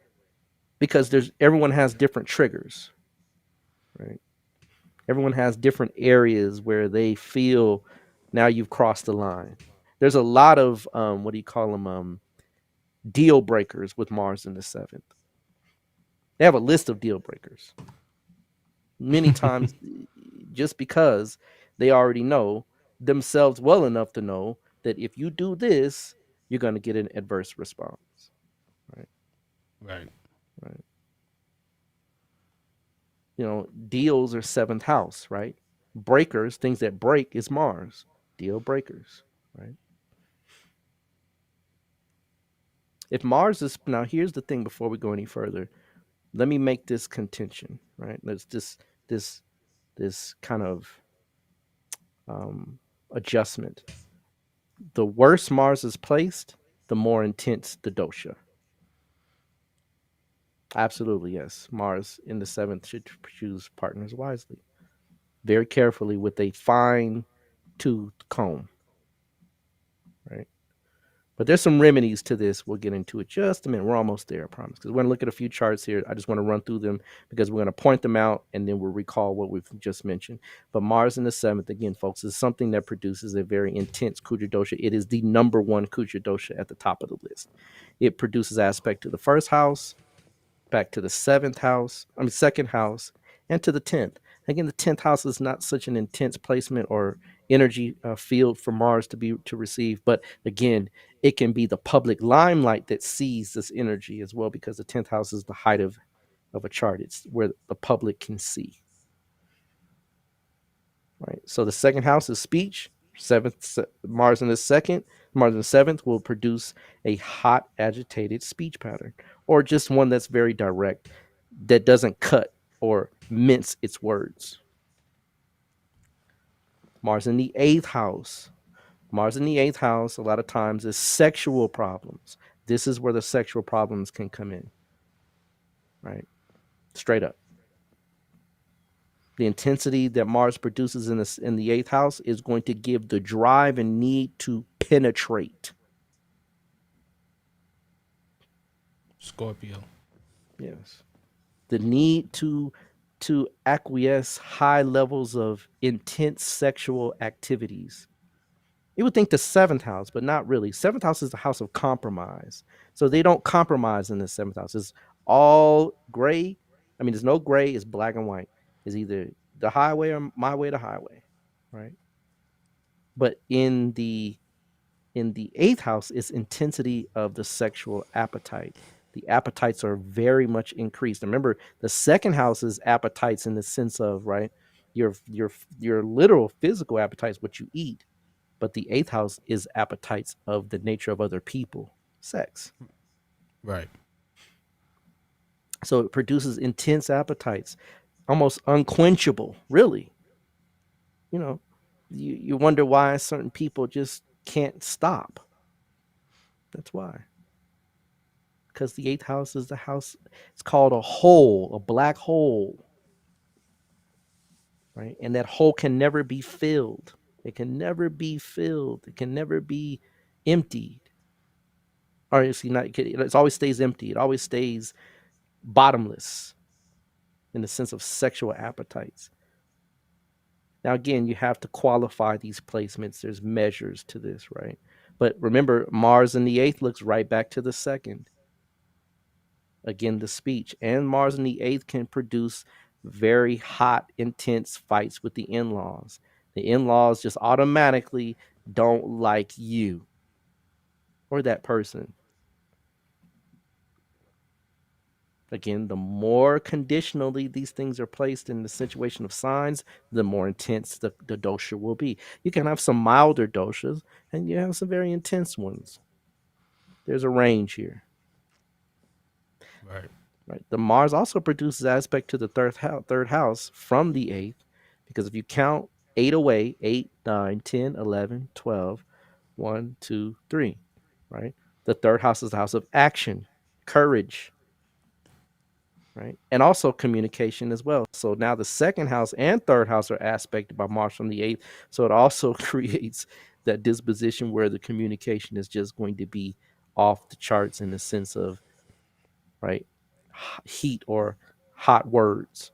because everyone has different triggers, right? Everyone has different areas where they feel now you've crossed the line. There's a lot of what do you call them? Deal breakers with Mars in the seventh. They have a list of deal breakers. Many times, just because they already know themselves well enough to know that if you do this, you're going to get an adverse response. Right. Right. Right. You know, deals are seventh house, right? Breakers, things that break, is Mars. Deal breakers, right? If Mars is now, here's the thing. Before we go any further, let me make this contention, right? Let's this kind of adjustment. The worse Mars is placed, the more intense the dosha. Absolutely, yes. Mars in the seventh should choose partners wisely, very carefully with a fine tooth comb, right? But there's some remedies to this. We'll get into it just a minute. We're almost there, I promise. Because we're going to look at a few charts here. I just want to run through them because we're going to point them out and then we'll recall what we've just mentioned. But Mars in the seventh, again, folks, is something that produces a very intense Kuja Dosha. It is the number one Kuja Dosha at the top of the list. It produces aspect to the first house, back to the second house, and to the 10th. Again, the 10th house is not such an intense placement or energy field for Mars to receive, but again, it can be the public limelight that sees this energy as well, because the 10th house is the height of a chart. It's where the public can see. Right. So the second house is speech. Mars in the seventh will produce a hot, agitated speech pattern, or just one that's very direct, that doesn't cut or mince its words. Mars in the eighth house. Mars in the eighth house, a lot of times, is sexual problems. This is where the sexual problems can come in. Right. Straight up. The intensity that Mars produces in the eighth house is going to give the drive and need to penetrate. Scorpio. Yes. The need to acquiesce high levels of intense sexual activities. You would think the seventh house, but not really. Seventh house is the house of compromise. So they don't compromise in the seventh house. It's all gray. I mean, there's no gray. It's black and white. It's either the highway or my way to highway, right? But in the eighth house is intensity of the sexual appetite. The appetites are very much increased. Remember, the second house is appetites in the sense of, right, your literal physical appetites, what you eat. But the eighth house is appetites of the nature of other people, sex. Right. So it produces intense appetites, almost unquenchable, really. You know, you wonder why certain people just can't stop. That's why. Because the eighth house is the house, it's called a hole, a black hole. Right? And that hole can never be filled. It can never be filled. It can never be emptied. Or it always stays empty. It always stays bottomless in the sense of sexual appetites. Now, again, you have to qualify these placements. There's measures to this, right? But remember, Mars in the eighth looks right back to the second. Again, the speech. And Mars in the eighth can produce very hot, intense fights with the in-laws. The in-laws just automatically don't like you or that person. Again, the more conditionally these things are placed in the situation of signs, the more intense the dosha will be. You can have some milder doshas and you have some very intense ones. There's a range here. Right. Right. The Mars also produces aspect to the third house from the eighth, because if you count eight away, 8, 9, 10, 11, 12, 1, 2, 3, right? The third house is the house of action, courage, right? And also communication as well. So now the second house and third house are aspected by Mars from the eighth. So it also creates that disposition where the communication is just going to be off the charts in the sense of, right, heat or hot words.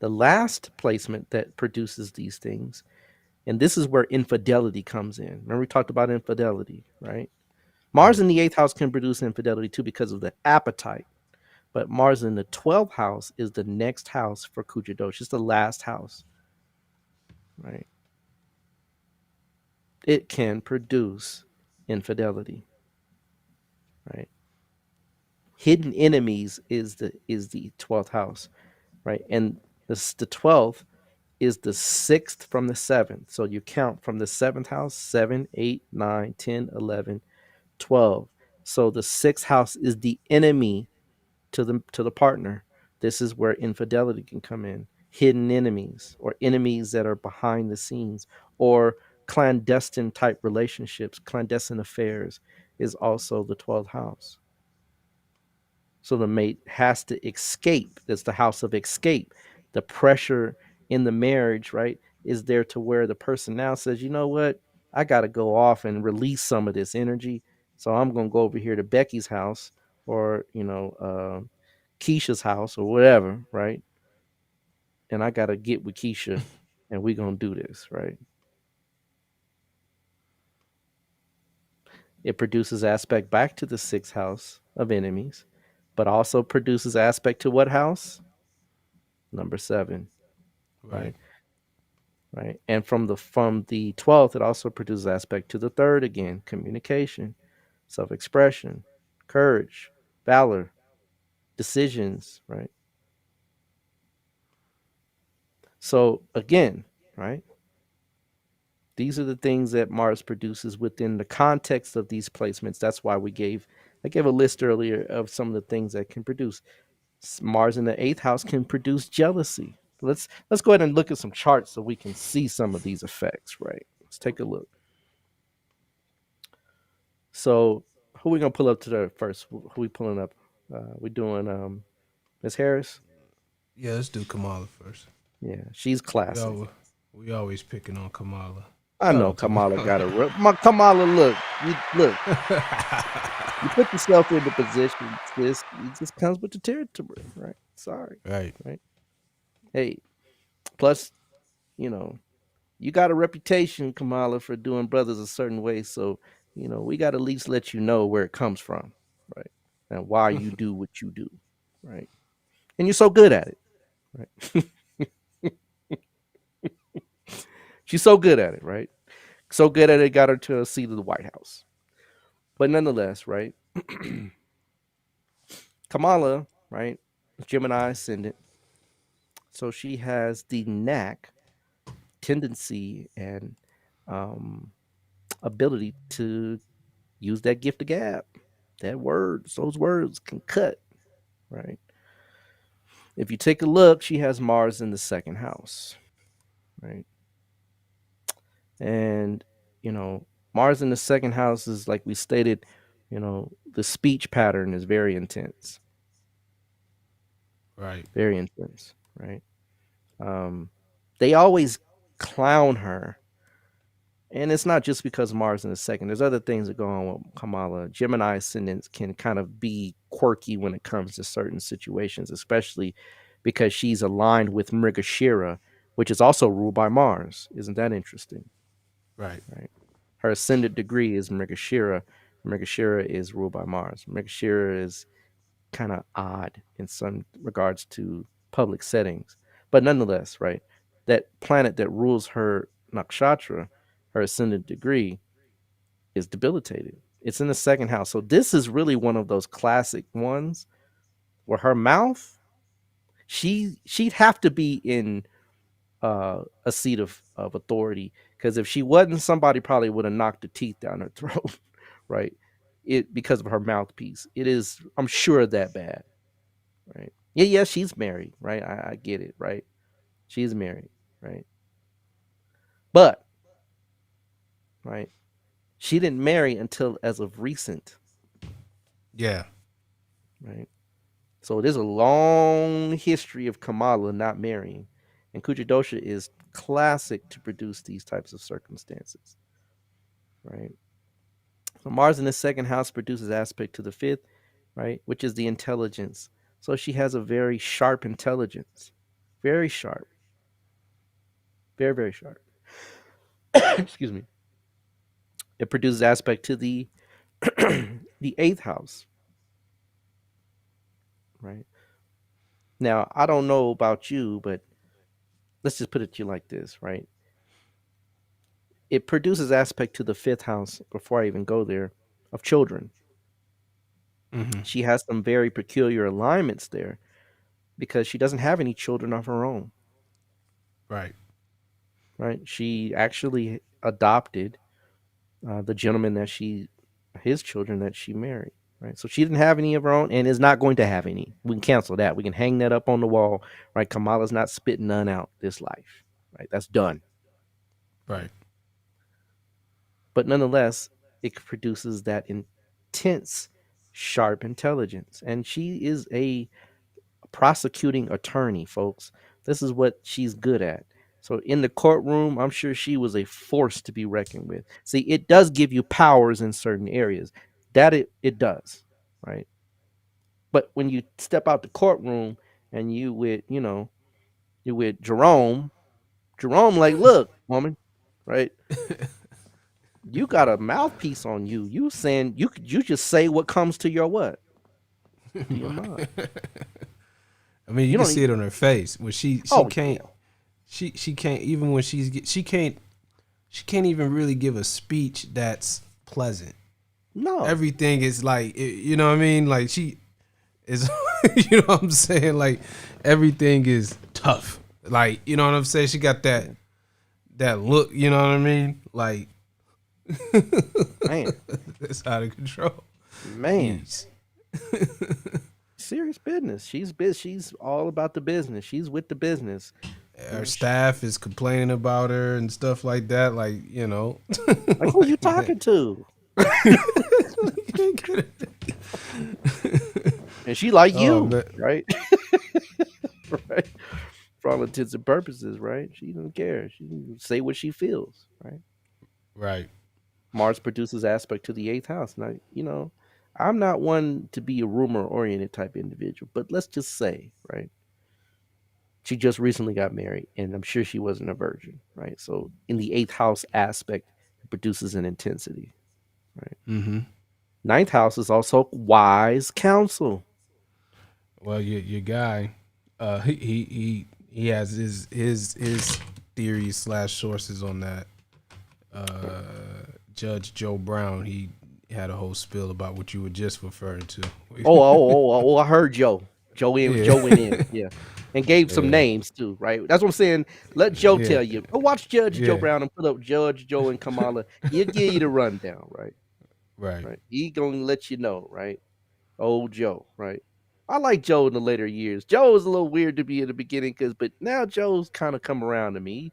The last placement that produces these things, and this is where infidelity comes in. Remember, we talked about infidelity, right? Mars in the eighth house can produce infidelity too because of the appetite. But Mars in the 12th house is the next house for Kuja Dosh. It's the last house, right? It can produce infidelity, right? Hidden enemies is the 12th house, right? And the 12th is the 6th from the 7th. So you count from the 7th house, 7, 8, 9, 10, 11, 12. So the 6th house is the enemy to the partner. This is where infidelity can come in. Hidden enemies or enemies that are behind the scenes or clandestine type relationships, clandestine affairs is also the 12th house. So the mate has to escape. That's the house of escape. The pressure in the marriage, right, is there to where the person now says, you know what, I got to go off and release some of this energy. So I'm going to go over here to Becky's house or, Keisha's house or whatever, right? And I got to get with Keisha and we're going to do this, right? It produces aspect back to the sixth house of enemies, but also produces aspect to what house? Number 7, right? Right. And from the 12th, it also produces aspect to the third again, communication, self-expression, courage, valor, decisions, right? So again, right? These are the things that Mars produces within the context of these placements. That's why I gave a list earlier of some of the things that can produce. Mars in the 8th house can produce jealousy. Let's go ahead and look at some charts so we can see some of these effects, right? Let's take a look. So who we gonna pull up to the first? Who we pulling up? We doing Miss Harris? Yeah, let's do Kamala first. Yeah, she's classic. We always picking on Kamala. I know Kamala got a Kamala. Look, you put yourself in the position. It just comes with the territory, right? Sorry, right. Hey, plus, you got a reputation, Kamala, for doing brothers a certain way. So, we got to at least let you know where it comes from, right? And why you do what you do, right? And you're so good at it, right? She's so good at it, right? So good at it, got her to a seat of the White House. But nonetheless, right? Kamala, right? Gemini ascendant. So she has the knack, tendency, and ability to use that gift of gab. Those words can cut, right? If you take a look, she has Mars in the 2nd house, right? And, Mars in the 2nd house is, like we stated, the speech pattern is very intense. Right. Very intense, right? They always clown her. And it's not just because Mars in the 2nd. There's other things that go on with Kamala. Gemini ascendants can kind of be quirky when it comes to certain situations, especially because she's aligned with Mrigashira, which is also ruled by Mars. Isn't that interesting? Right. Her ascendant degree is Mrigashira. Mrigashira is ruled by Mars. Mrigashira is kind of odd in some regards to public settings. But nonetheless, right, that planet that rules her nakshatra, her ascendant degree, is debilitated. It's in the 2nd house. So this is really one of those classic ones With her mouth, she'd have to be in a seat of authority, because if she wasn't, somebody probably would have knocked the teeth down her throat, right? It because of her mouthpiece. It is, I'm sure, that bad, right? Yeah, she's married, right? I get it, right? She's married, right? But right, she didn't marry until as of recent, Yeah. right? So there's a long history of Kamala not marrying, and Kuja Dosha is classic to produce these types of circumstances, right? So Mars in the second house produces aspect to the fifth, right, which is the intelligence. So she has a very sharp intelligence, very sharp, very very sharp. Excuse me. It produces aspect to the the eighth house, right? Now I don't know about you, but let's just put it to you like this, right? It produces aspect to the fifth house before I even go there of children. Mm-hmm. She has some very peculiar alignments there because she doesn't have any children of her own. Right. Right. She actually adopted the gentleman that his children that she married. Right. So she didn't have any of her own and is not going to have any. We can cancel that. We can hang that up on the wall. Right. Kamala's not spitting none out this life. Right. That's done. Right. But nonetheless, it produces that intense, sharp intelligence. And she is a prosecuting attorney, folks. This is what she's good at. So in the courtroom, I'm sure she was a force to be reckoned with. See, it does give you powers in certain areas. That it does, right? But when you step out the courtroom and you with Jerome like, look, woman, right? You got a mouthpiece on you. You saying you just say what comes to your what? To your mind. I mean, you can see it on her face when she can't. Yeah. She can't even when she can't even really give a speech that's pleasant. No, everything is like, you know what I mean. Like she is, you know what I'm saying. Like everything is tough. Like you know what I'm saying. She got that look. You know what I mean. Like man, it's out of control. Man, serious business. She's all about the business. She's with the business. Her staff is complaining about her and stuff like that. Like, you know, like who you talking to? And she like you, right? Right. For all intents and purposes, right? She doesn't care. She can say what she feels, right? Right. Mars produces aspect to the eighth house. Now, I'm not one to be a rumor-oriented type individual, but let's just say, right? She just recently got married, and I'm sure she wasn't a virgin, right? So in the eighth house aspect, it produces an intensity, right? Mm-hmm. Ninth house is also wise counsel. Well, your guy, he has his theories / sources on that. Judge Joe Brown, he had a whole spill about what you were just referring to. I heard Joe. Joe went in, yeah, and gave some names too, right? That's what I'm saying. Let Joe tell you. Go watch Judge Joe Brown and put up Judge Joe and Kamala. He'll give you the rundown, right? Right. He gonna let you know, right? Old Joe, right? I like Joe in the later years. Joe was a little weird to be in the beginning, but now Joe's kind of come around to me.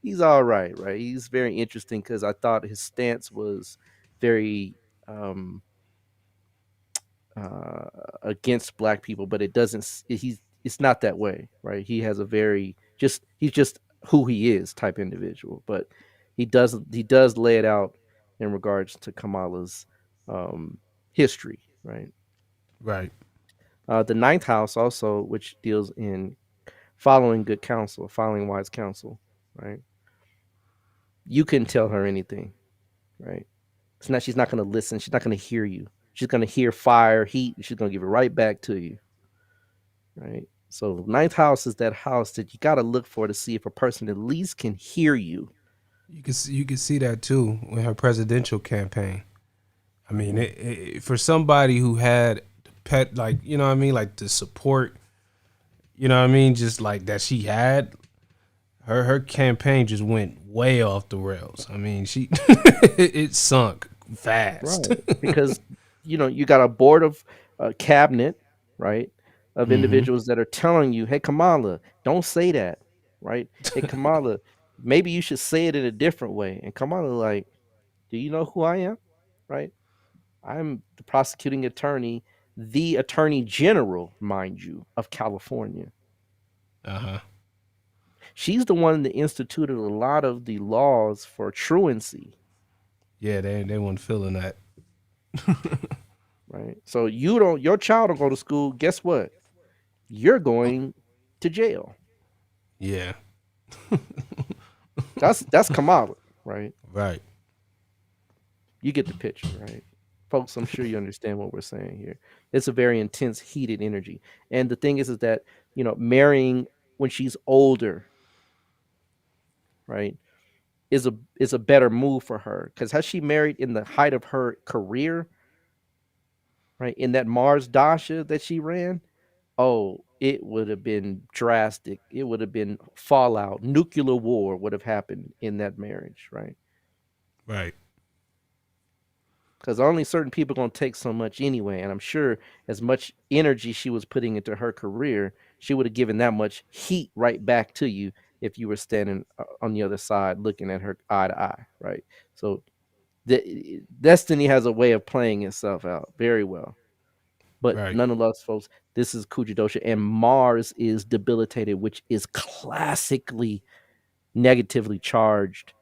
He's all right, right? He's very interesting because I thought his stance was very against black people, but it's not that way, right? He has he's just who he is type individual, but he does lay it out in regards to Kamala's history, right? Right. The ninth house also, which deals in following good counsel, following wise counsel, right? You couldn't tell her anything, right? She's not going to listen. She's not going to hear you. She's going to hear fire, heat, and she's going to give it right back to you, right? So ninth house is that house that you got to look for to see if a person at least can hear you. You can see that too with her presidential campaign. I mean, for somebody who had the pet, like, you know what I mean, like the support, you know what I mean, just like that she had, her campaign just went way off the rails. I mean, she it sunk fast. Right. Because, you got a board of cabinet, right, of Hmm. individuals that are telling you, hey, Kamala, don't say that, right? Hey, Kamala, maybe you should say it in a different way. And Kamala, like, do you know who I am? Right? I'm the prosecuting attorney, the attorney general, mind you, of California. Uh-huh. She's the one that instituted a lot of the laws for truancy, Yeah, they weren't feeling that. right? So your child don't go to school. Guess what? You're going to jail. Yeah. That's Kamala, right? Right. You get the picture, right? Folks, I'm sure you understand what we're saying here. It's a very intense, heated energy. And the thing is that, marrying when she's older, right, is a better move for her. Because has she married in the height of her career, right? In that Mars Dasha that she ran, oh, it would have been drastic. It would have been fallout. Nuclear war would have happened in that marriage, right? Right. Because only certain people going to take so much anyway. And I'm sure as much energy she was putting into her career, she would have given that much heat right back to you if you were standing on the other side looking at her eye to eye, right? So destiny has a way of playing itself out very well. But Right. nonetheless, folks, this is Kuja Dosha, and Mars is debilitated, which is classically negatively charged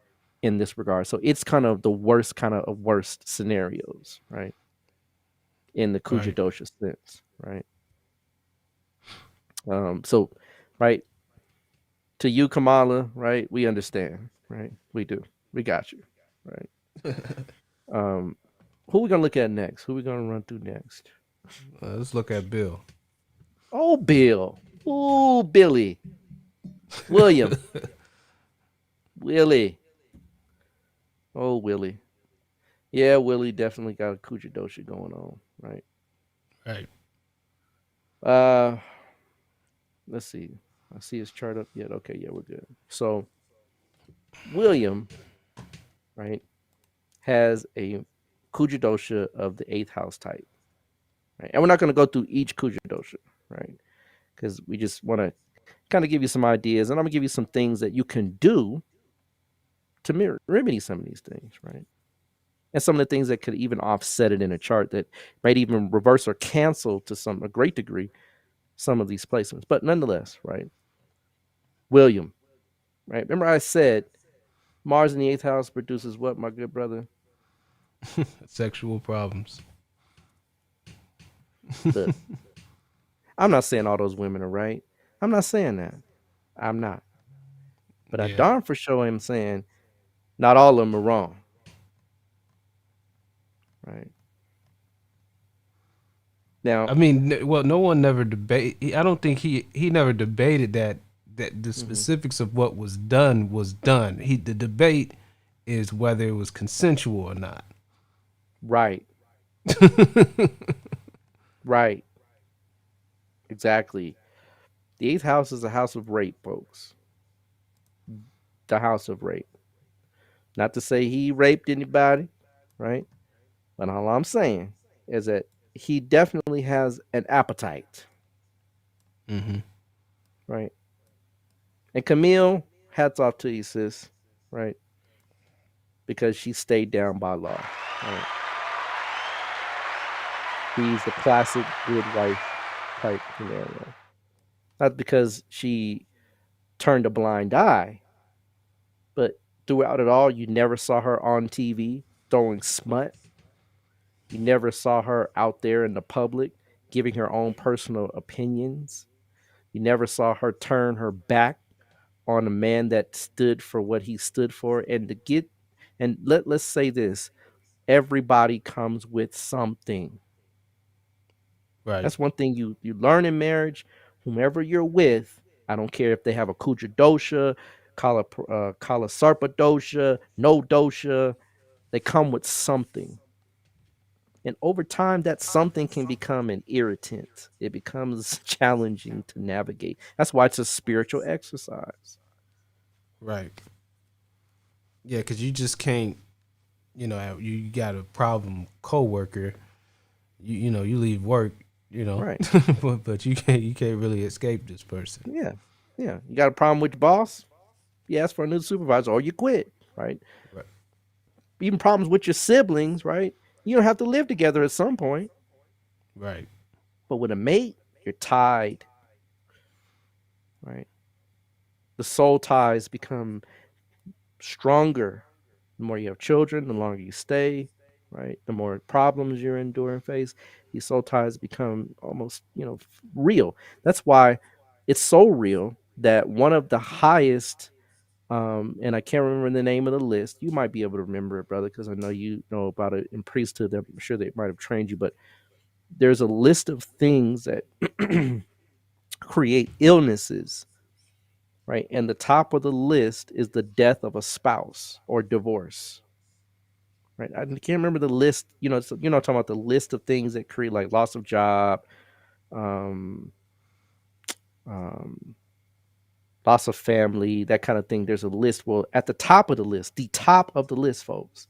in this regard. So it's kind of the worst of worst scenarios, right? In the Kuja Right. Dosha sense, right? So, right, to you, Kamala, right? We understand, right? We do. We got you, right? um, who we gonna look at next? Who we gonna run through next? Let's look at Bill. Oh, Bill. Ooh, Billy. William. Willie. Oh, Willie. Yeah, Willie definitely got a Kuja Dosha going on, right? Right. Uh, let's see. I see his chart up yet. Okay, yeah, we're good. So William, right, has a Kuja Dosha of the eighth house type, right? And we're not going to go through each Kuja Dosha, right? Because we just want to kind of give you some ideas, and I'm gonna give you some things that you can do to remedy some of these things, right? And some of the things that could even offset it in a chart that might even reverse or cancel to a great degree some of these placements. But nonetheless, right? William, right? Remember I said Mars in the eighth house produces what, my good brother? Sexual problems. Look, I'm not saying all those women are right. I'm not saying that. I'm not. But I Yeah. darn for sure am saying not all of them are wrong. Right. Now, I mean, well, no one never debate. I don't think he never debated that the specifics of what was done was done. The debate is whether it was consensual or not. right. Right. Exactly. The eighth house is a house of rape, folks. The house of rape. Not to say he raped anybody, right? But all I'm saying is that he definitely has an appetite, Mm-hmm. right? And Camille, hats off to you, sis, right? Because she stayed down by law, right? She's the classic good wife type scenario. Not because she turned a blind eye, but throughout it all, you never saw her on TV throwing smut. You never saw her out there in the public giving her own personal opinions. You never saw her turn her back on a man that stood for what he stood for. And to get, and let's say this, everybody comes with something. Right. That's one thing you learn in marriage. Whomever you're with, I don't care if they have a Kuja Dosha, Kalsarpa Dosha, no Dosha, they come with something. And over time, that something can become an irritant. It becomes challenging to navigate. That's why it's a spiritual exercise. Right. Yeah, because you just can't. You got a problem coworker. You leave work. Right. but you can't really escape this person. Yeah. Yeah. You got a problem with your boss? You ask for a new supervisor or you quit, right? Right. Even problems with your siblings, right? You don't have to live together at some point. Right. But with a mate, you're tied, right? The soul ties become stronger. The more you have children, the longer you stay, right? The more problems you're enduring face, these soul ties become almost, real. That's why it's so real that one of the highest, and I can't remember the name of the list. You might be able to remember it, brother, because I know you know about it in priesthood. I'm sure they might have trained you, but there's a list of things that create illnesses, right? And the top of the list is the death of a spouse or divorce, right? I can't remember the list. Talking about the list of things that create like loss of job, um, um, loss of family, that kind of thing. There's a list. Well, at the top of the list, folks,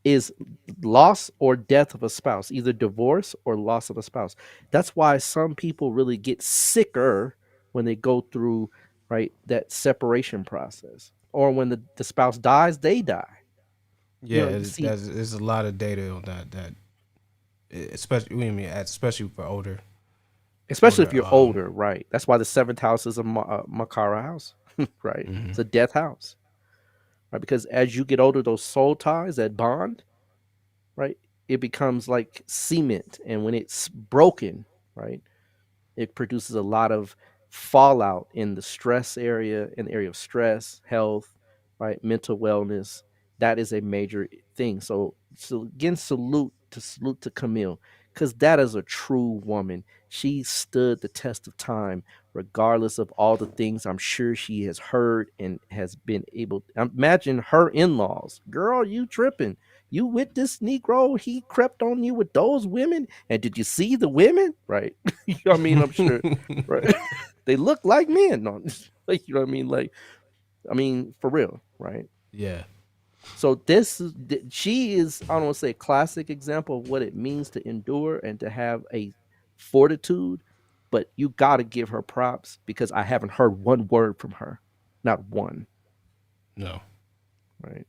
is loss or death of a spouse, either divorce or loss of a spouse. That's why some people really get sicker when they go through, right, that separation process. Or when the spouse dies, they die. Yeah, See, there's a lot of data on that especially for especially older. if you're older, right? That's why the seventh house is a Makara house, right? Mm-hmm. It's a death house, right? Because as you get older, those soul ties, that bond, right, it becomes like cement, and when it's broken, right, it produces a lot of fallout in the stress area, in the area of stress, health, right, mental wellness. That is a major thing. So again, salute to Camille, because that is a true woman. She stood the test of time, regardless of all the things I'm sure she has heard and has been able. Imagine her in-laws. Girl, you tripping? You with this Negro? He crept on you with those women, and did you see the women? Right? I mean, I'm sure, right? They look like men. No, like, you know what I mean? Like, I mean, for real, right? Yeah. So she is, I don't want to say a classic example of what it means to endure and to have a fortitude, but you got to give her props because I haven't heard one word from her, not one. No. Right.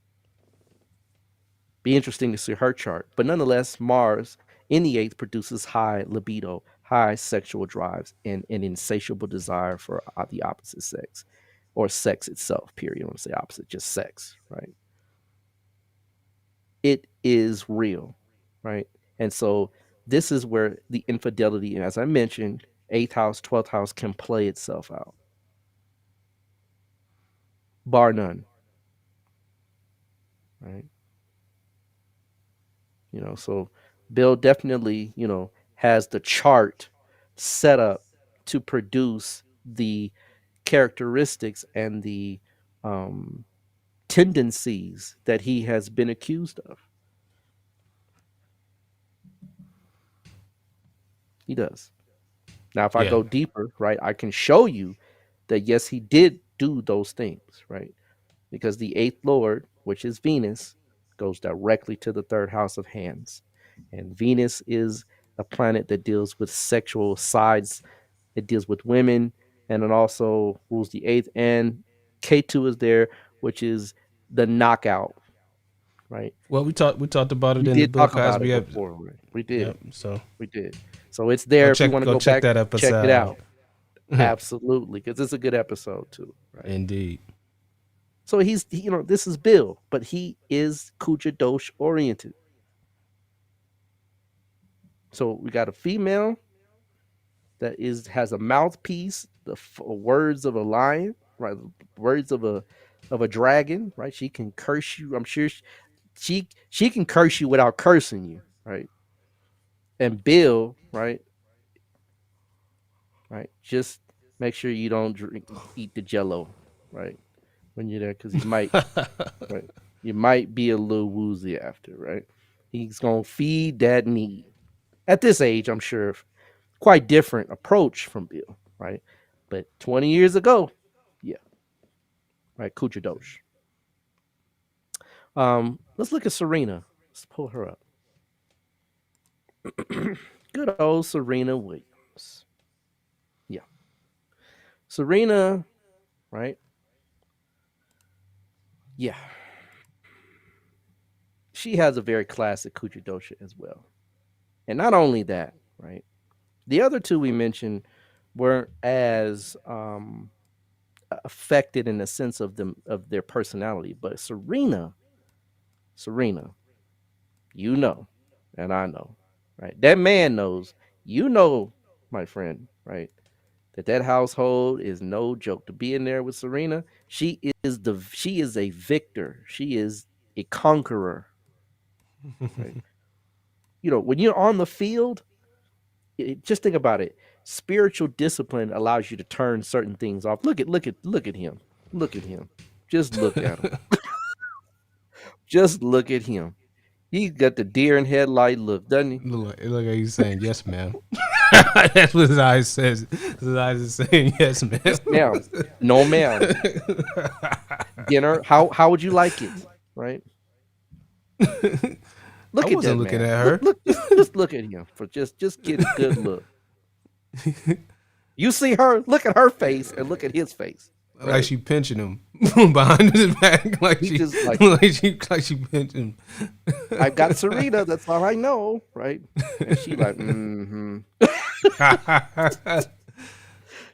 Be interesting to see her chart, but nonetheless, Mars in the eighth produces high libido, high sexual drives, and an insatiable desire for the opposite sex, or sex itself. Period. I don't want to say opposite, just sex. Right. It is real, right? And so this is where the infidelity, as I mentioned, eighth house, 12th house can play itself out, bar none, right? So Bill definitely, has the chart set up to produce the characteristics and the tendencies that he has been accused of. He does. Now, if I Yeah. go deeper, right, I can show you that yes, he did do those things, right? Because the eighth lord, which is Venus, goes directly to the third house of hands. And Venus is a planet that deals with sexual sides. It deals with women, and it also rules the eighth. And K2 is there, which is the knockout, right? Well, we talked about it We in the did Bill talk about Cosby it episode. before. Right? We did. Yep. So We did. So it's there if you want to go check back, that episode. check it out. Absolutely, because it's a good episode too. Right? Indeed. So this is Bill, but he is Kuja Dosh oriented. So we got a female that has a mouthpiece, the words of a lion, right? Words of a dragon, right? She can curse you. I'm sure she can curse you without cursing you, right? And Bill, right? Right. Just make sure you don't eat the Jello, right? When you're there, because you might, right? You might be a little woozy after, right? He's gonna feed that need. At this age, I'm sure quite different approach from Bill, right? But 20 years ago, yeah, right, Kuja Dosh. Let's look at Serena. Let's pull her up. Good old Serena Williams. Yeah. Serena, right? Yeah. She has a very classic Kuja Dosha as well. And not only that, right? The other two we mentioned weren't as affected in the sense of them of their personality, but Serena, you know, and I know, right? That man knows, you know, my friend, right? That household is no joke. To be in there with Serena, she is a victor. She is a conqueror, right? You know, when you're on the field, just think about it. Spiritual discipline allows you to turn certain things off. Look at him. Look at him. Just look at him. Just look at him. He got the deer in headlight look, doesn't he? Look like he's saying yes, ma'am. That's what his eyes says. His eyes is saying yes, ma'am. Yes, ma'am. No, ma'am. Dinner. How would you like it? Right. Look I at wasn't that looking man. at her. Just look at him for just get a good look. You see her? Look at her face and look at his face. Right? Like she pinching him behind his back, like He she, just like she pinching him. I got Serena. That's all I know, right? And she like,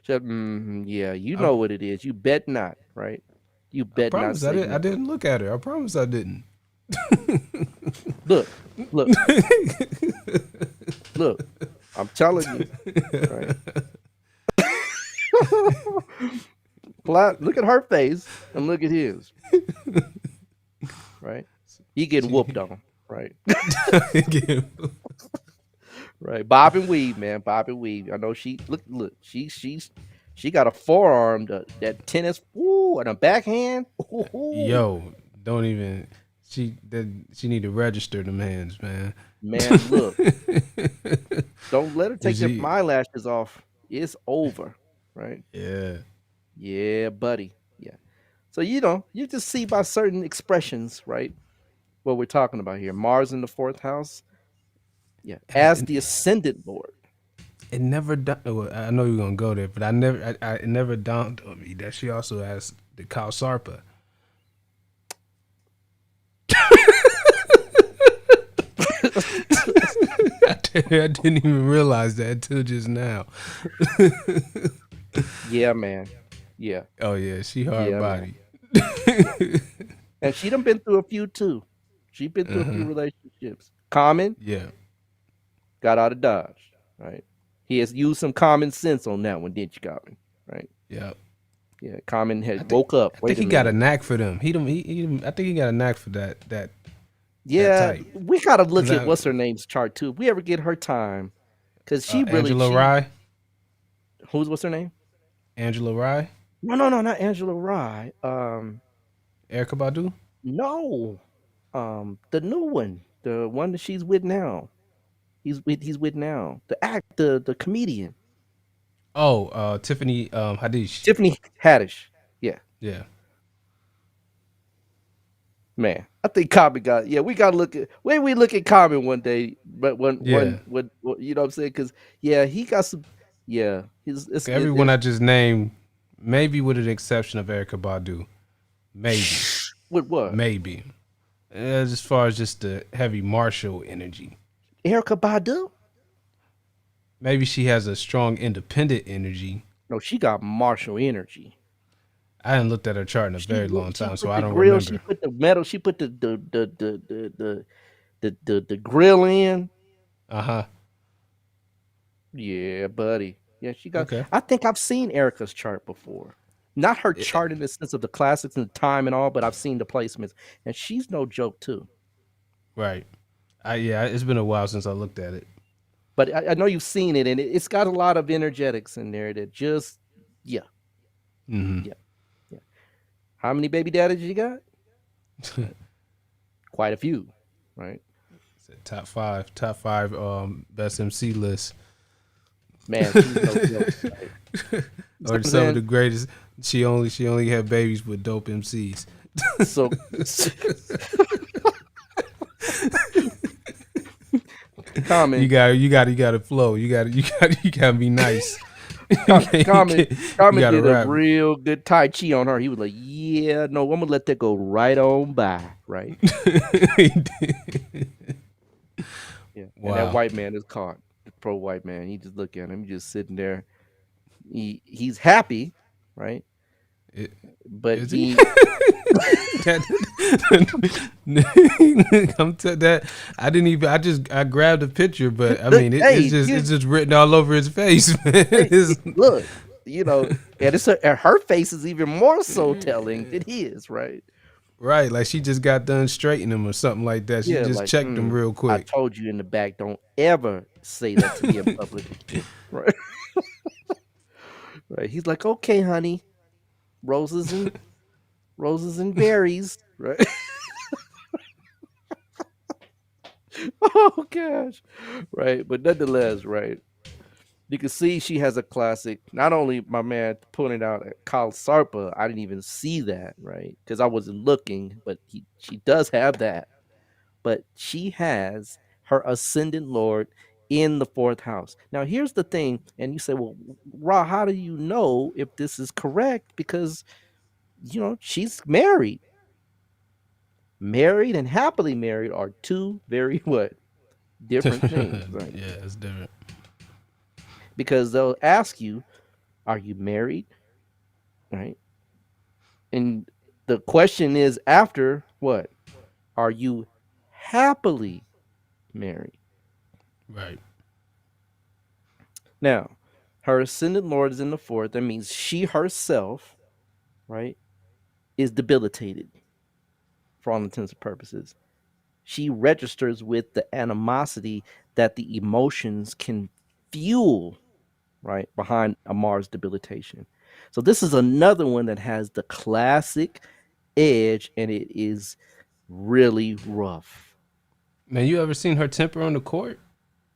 She like, yeah, you know what it is. You bet not, right? You bet I not. promise I didn't look at her. I promise I didn't. Look. Look. I'm telling you, right? Look at her face and look at his, right? He getting whooped on, right? Right, bob and weave, man, bob and weave. I know she look. She got a forearm that tennis, and a backhand. Yo, don't even. She need to register them hands, man. Man, look, don't let her take your eyelashes off. It's over, right? Yeah, buddy. Yeah. So you just see by certain expressions, right? What we're talking about here. Mars in the fourth house. Yeah. As the ascendant lord. It never I know you're gonna go there, but it never dawned on me that she also has the Kalsarpa. I didn't even realize that until just now. Yeah, man. Yeah. Oh yeah, she hard body. And she done been through a few too. She been through a few relationships. Common. Yeah. Got out of Dodge. Right. He has used some common sense on that one, didn't you, Common? Right. Yeah. Yeah. Common had woke up. I think he got a knack for them. I think he got a knack for that. Yeah, we gotta look at what's her name's chart too. If we ever get her time, because she really Angela Rye. What's her name? Angela Rye. No, not Angela Rye. Erykah Badu. No, the new one, the one that she's with now. He's with now. The comedian. Oh, Tiffany Haddish. Tiffany Haddish. Yeah. Yeah. Man, I think Common got. Yeah, we gotta look at we look at Common one day. But when you know what I'm saying? Because he got some. Yeah, everyone I just named, maybe with an exception of Erykah Badu, maybe. With what? Maybe, as far as just the heavy martial energy. Erykah Badu. Maybe she has a strong independent energy. No, she got martial energy. I hadn't looked at her chart in a very long time, so I don't remember. She put the metal. She put the grill in. Yeah, buddy. Yeah, she got. Okay. I think I've seen Erica's chart before. Not her chart in the sense of the classics and the time and all, but I've seen the placements, and she's no joke too. Right. It's been a while since I looked at it. But I know you've seen it, and it's got a lot of energetics in there that just, yeah. How many baby daddies you got? Quite a few, right? Top five best MC list. Man, she's no joke. Right? Or some of the greatest. She only had babies with dope MCs. So Common. You gotta flow. You gotta be nice. Common did rap. a real good Tai Chi on her. He was like, yeah, no, I'm gonna let that go right on by, right? Yeah. Wow. And that white man is caught. The pro white man. He just look at him. He's just sitting there. He's happy, right? But is he I grabbed a picture, but I mean it's just written all over his face. Look, you know, and her face is even more so telling than his, right? Right, like she just got done straightening him or something like that. She just checked him real quick. I told you in the back, don't ever say that to me in public, right? Right. He's like, okay, honey, roses and berries, right? Oh gosh, right. But nonetheless, right. You can see she has a classic. Not only my man pointed out at Kalsarpa, I didn't even see that, right? Because I wasn't looking, but she does have that. But she has her ascendant lord in the fourth house. Now, here's the thing, and you say, well, Ra, how do you know if this is correct? Because, you know, she's married. Married and happily married are two very what? Different things, right? Yeah, it's different. Because they'll ask you, are you married? Right? And the question is after what? Are you happily married? Right. Now, her ascendant lord is in the fourth. That means she herself, right, is debilitated for all intents and purposes. She registers with the animosity that the emotions can fuel, right, behind a Mars debilitation. So this is another one that has the classic edge, and it is really rough. Man, you ever seen her temper on the court?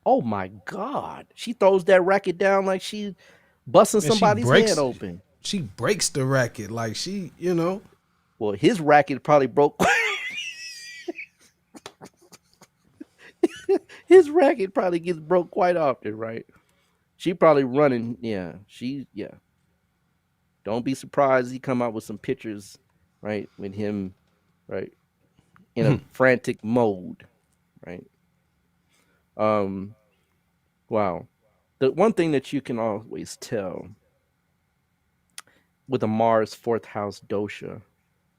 Oh my God. She throws that racket down like she busting somebody's head open. She breaks the racket like she, you know. Well, his racket probably broke. His racket probably gets broke quite often, right? She probably running. Yeah. Don't be surprised he come out with some pictures, right, with him, right, in a frantic mode, right? Wow. The one thing that you can always tell with a Mars fourth house dosha,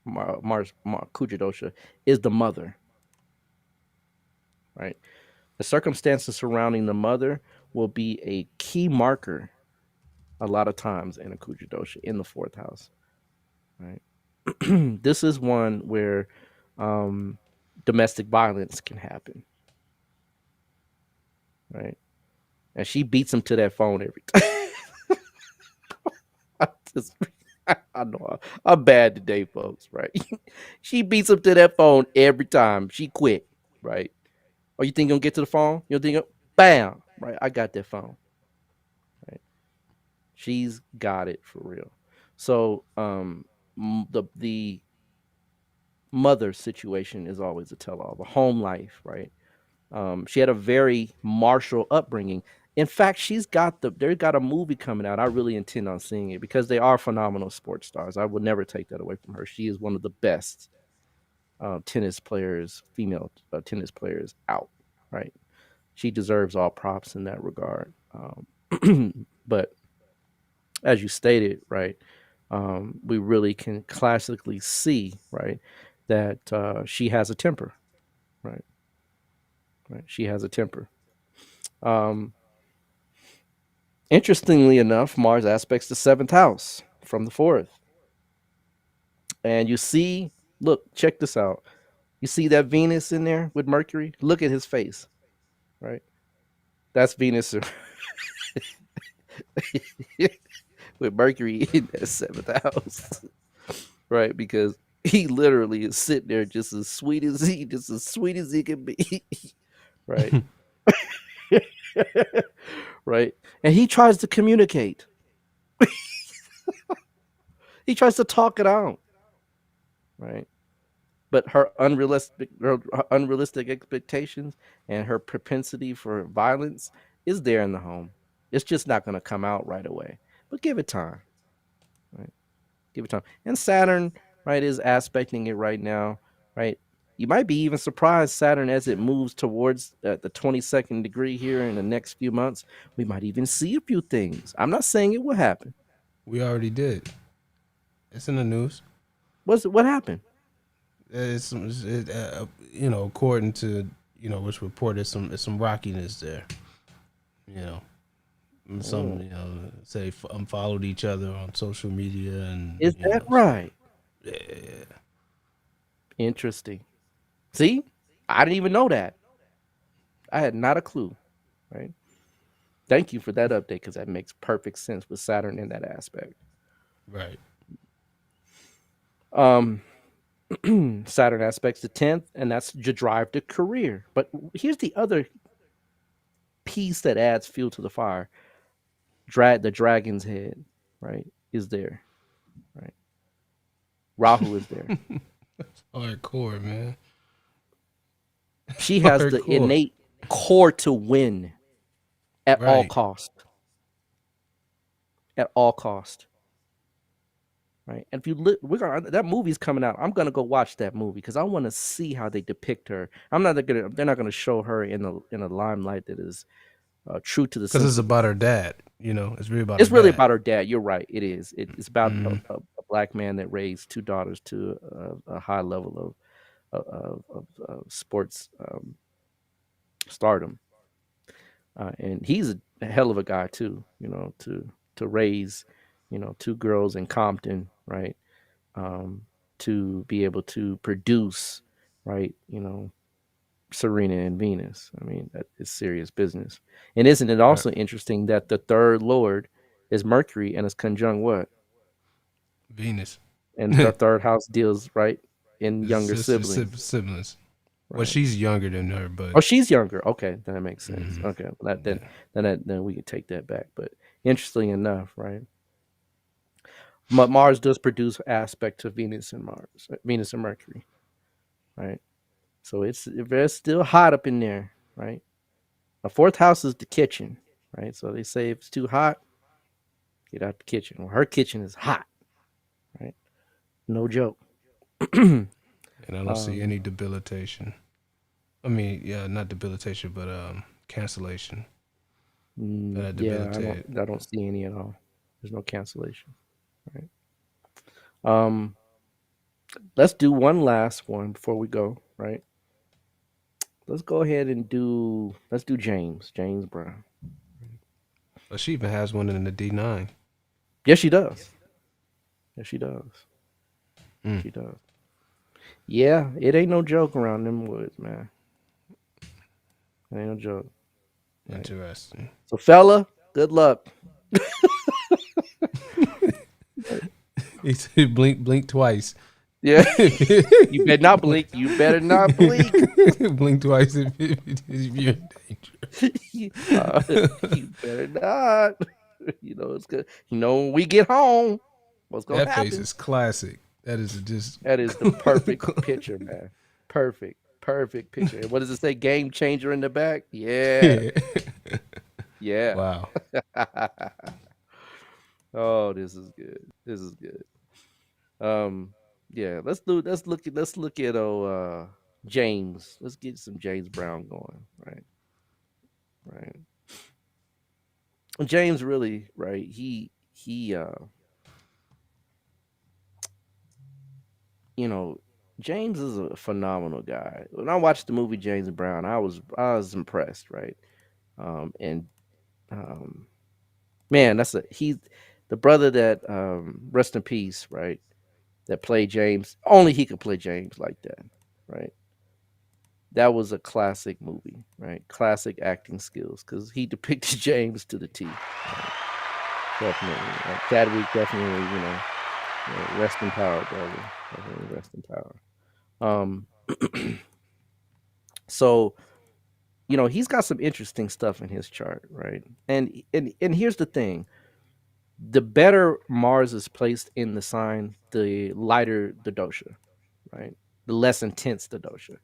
Mars Kuja Dosha, is the mother, right? The circumstances surrounding the mother will be a key marker a lot of times in a Kuja Dosha in the fourth house, right? This is one where domestic violence can happen, right? And she beats him to that phone every time. I know I'm bad today, folks, right? She beats him to that phone every time. She quit, right? Oh, you think you're gonna get to the phone? You think, bam, right? I got that phone, right? She's got it for real. So the mother situation is always a tell-all. The home life, right? She had a very martial upbringing. In fact, they've got a movie coming out. I really intend on seeing it because they are phenomenal sports stars. I would never take that away from her. She is one of the best tennis players, female tennis players out, right? She deserves all props in that regard. But as you stated, right, we really can classically see, right, that she has a temper, right? Right, she has a temper. Interestingly enough, Mars aspects the seventh house from the fourth. And you see, look, check this out. You see that Venus in there with Mercury? Look at his face, right? That's Venus with Mercury in that seventh house, right? Because he literally is sitting there just as sweet as he can be, right? Right? And he tries to communicate. He tries to talk it out, right? But her unrealistic expectations and her propensity for violence is there in the home. It's just not going to come out right away. But give it time, right? Give it time. And Saturn, right, is aspecting it right now, right? You might be even surprised, Saturn, as it moves towards the 22nd degree here in the next few months. We might even see a few things. I'm not saying it will happen. We already did. It's in the news. What happened? According to which report, there's some rockiness there. Some say followed each other on social media, and is that right? Yeah. Interesting. See, I didn't even know that. I had not a clue. Right. Thank you for that update, because that makes perfect sense with Saturn in that aspect. Right. Saturn aspects the 10th, and that's your drive to career. But here's the other piece that adds fuel to the fire. The dragon's head, right, is there, right? Rahu is there. Hardcore, man. She has the innate core to win at all cost. At all cost. Right. And if you look, that movie's coming out. I'm gonna go watch that movie because I want to see how they depict her. They're not gonna show her in a limelight that is true to the. Because it's about her dad. It's really about. About her dad. You're right. It is. It's about a black man that raised two daughters to a high level of sports stardom, and he's a hell of a guy too. To raise, two girls in Compton, right? To be able to produce, right? Serena and Venus. I mean, that is serious business. And isn't it also interesting that the third lord is Mercury and is conjunct what? Venus. And the third house deals right in younger siblings. Right. Well, she's younger than her, but she's younger. Okay, then that makes sense. Okay, then we can take that back. But interestingly enough, right? Mars does produce aspect to Venus and Mercury, right? So it's still hot up in there, right? The fourth house is the kitchen, right? So they say if it's too hot, get out the kitchen. Well, her kitchen is hot, right? No joke. And I don't see any debilitation. I mean, not debilitation, but cancellation. I don't see any at all. There's no cancellation. Right. Let's do one last one before we go, right? Let's go ahead and do James Brown. Well, she even has one in the D9. Yes, she does. She does. She does. Yeah, it ain't no joke around them woods, man. It ain't no joke. Right. Interesting. So, fella, good luck. He said blink twice. Yeah. You better not blink. You better not blink. Blink twice if you're in danger. You better not. It's good. When we get home, what's going to happen? That face is classic. That is the perfect picture, man. Perfect picture. And what does it say? Game changer in the back? Yeah. Yeah. Wow. Oh, this is good. Yeah, let's look at James. Let's get some James Brown going, right? Right. James really, right? He James is a phenomenal guy. When I watched the movie James Brown, I was impressed, right? Man, he's the brother that rest in peace, right? That played James. Only he could play James like that, right? That was a classic movie, right? Classic acting skills, because he depicted James to the T. Right? Definitely, Chadwick definitely, rest in power, brother. Definitely rest in power. So he's got some interesting stuff in his chart, right? And here's the thing: the better Mars is placed in the sign, the lighter the dosha, right? The less intense the dosha.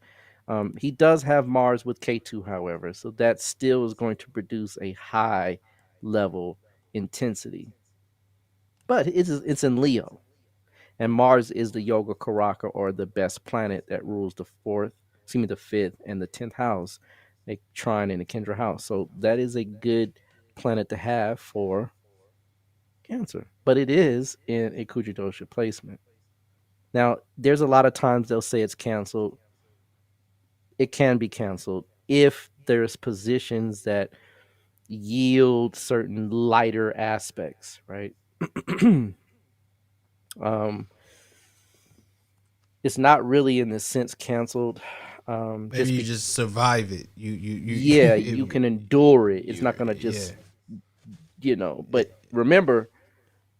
He does have Mars with K2, however, so that still is going to produce a high level intensity. But it's in Leo, and Mars is the Yoga Karaka, or the best planet that rules the fifth and the 10th house, a trine in the Kendra house. So that is a good planet to have for Cancer, but it is in a Kuja Dosha placement. Now, there's a lot of times they'll say it's canceled. It can be canceled if there's positions that yield certain lighter aspects, right? um, it's not really in the sense canceled. Maybe you just survive it. Yeah, you can endure it. It's not gonna just But remember,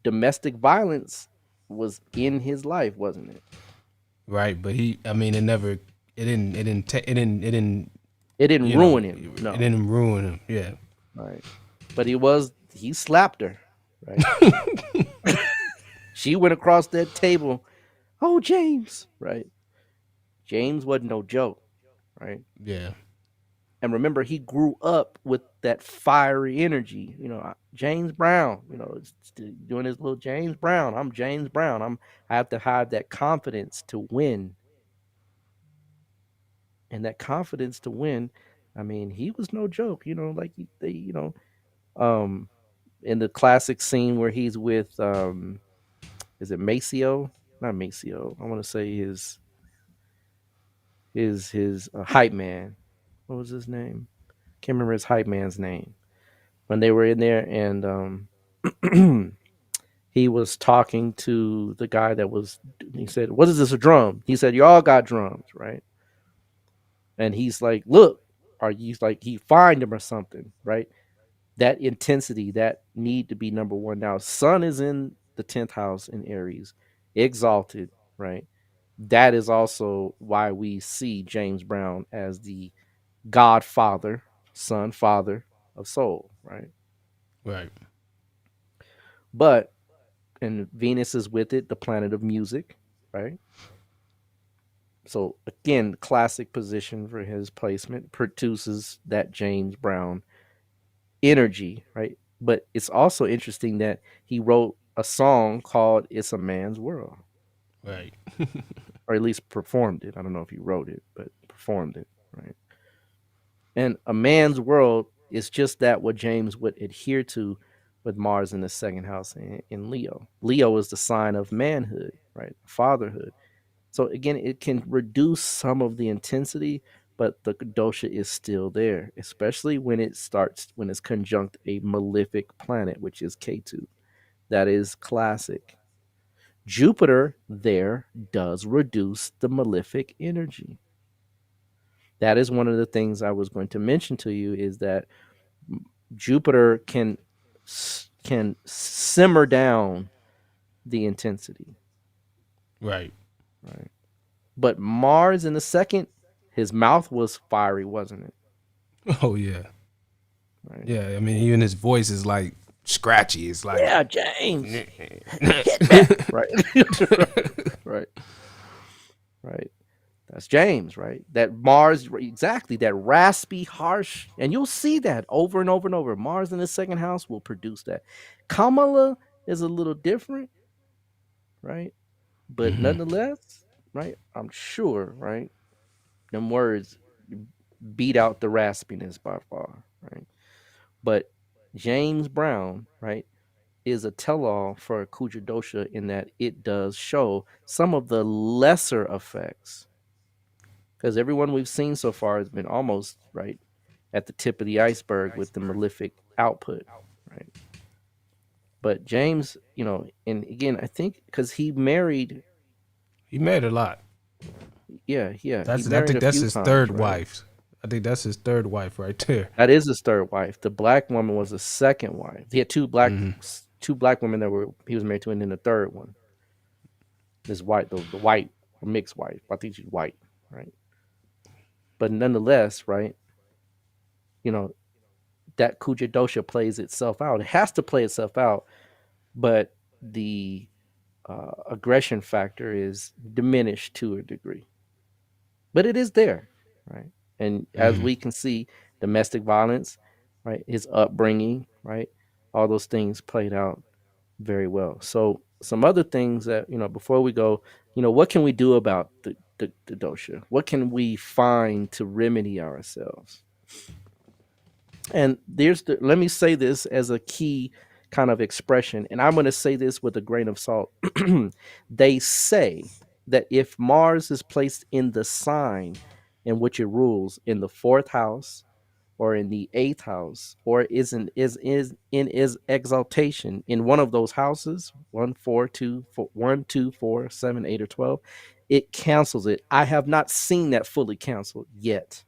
domestic violence was in his life, wasn't it? Right, but it didn't ruin him. No, it didn't ruin him. Yeah, right. But he slapped her, right? She went across that table. Oh, James, right? James wasn't no joke, right? Yeah. And remember, he grew up with that fiery energy. James Brown, doing his little James Brown. I'm James Brown. I have to have that confidence to win. And that confidence to win, he was no joke. In the classic scene where he's with, is it Maceo? Not Maceo. I want to say his hype man. What was his name? Can't remember his hype man's name. When they were in there, and he was talking to the guy he said, "What is this, a drum?" He said, "You all got drums, right?" And he's like, "Look," or he's like, he fined him or something, right? That intensity, that need to be number one. Now, Sun is in the 10th house in Aries, exalted, right? That is also why we see James Brown as the godfather, son, father of soul, right? Right. But, and Venus is with it, the planet of music, right? So again, classic position for his placement, produces that James Brown energy, right? But it's also interesting that he wrote a song called "It's a Man's World," right? Or at least performed it. I don't know if he wrote it, but performed it, right? And a man's world is just that what James would adhere to with Mars in the second house in Leo. Leo is the sign of manhood, right? Fatherhood. So again, it can reduce some of the intensity, but the dosha is still there, especially when it's conjunct a malefic planet, which is K2. That is classic. Jupiter there does reduce the malefic energy. That is one of the things I was going to mention to you, is that Jupiter can simmer down the intensity. Right. Right. But Mars in the second, his mouth was fiery, wasn't it? Oh yeah. Right. Yeah, even his voice is like scratchy. It's like, yeah, James. Hit that. Right. Right. Right. That's James, right? That Mars, exactly, that raspy, harsh, and you'll see that over and over and over. Mars in the second house will produce that. Kamala is a little different, right? But nonetheless, right? I'm sure, right? Them words beat out the raspiness by far, right? But James Brown, right, is a tell-all for Kuja Dosha in that it does show some of the lesser effects. Because everyone we've seen so far has been almost right at the tip of the iceberg with the malefic output, right? But James, and again, I think because he married a lot. Yeah. I think that's his third wife. I think that's his third wife right there. That is his third wife. The black woman was the second wife. He had two black women that he was married to, and then the third one, this white, the white mixed wife. I think she's white, right? But nonetheless, right, you know, that Kuja Dosha plays itself out. It has to play itself out, but the aggression factor is diminished to a degree, but it is there, right? And as we can see, domestic violence, right, his upbringing, right, all those things played out very well. So some other things that, before we go, what can we do about the dosha? What can we find to remedy ourselves? And let me say this as a key kind of expression, and I'm going to say this with a grain of salt. They say that if Mars is placed in the sign in which it rules, in the fourth house or in the eighth house, or is in his exaltation in one of those houses, 1, 4, 2, 4, 1, 2, 4, 7, 8, or 12, it cancels it. I have not seen that fully canceled yet.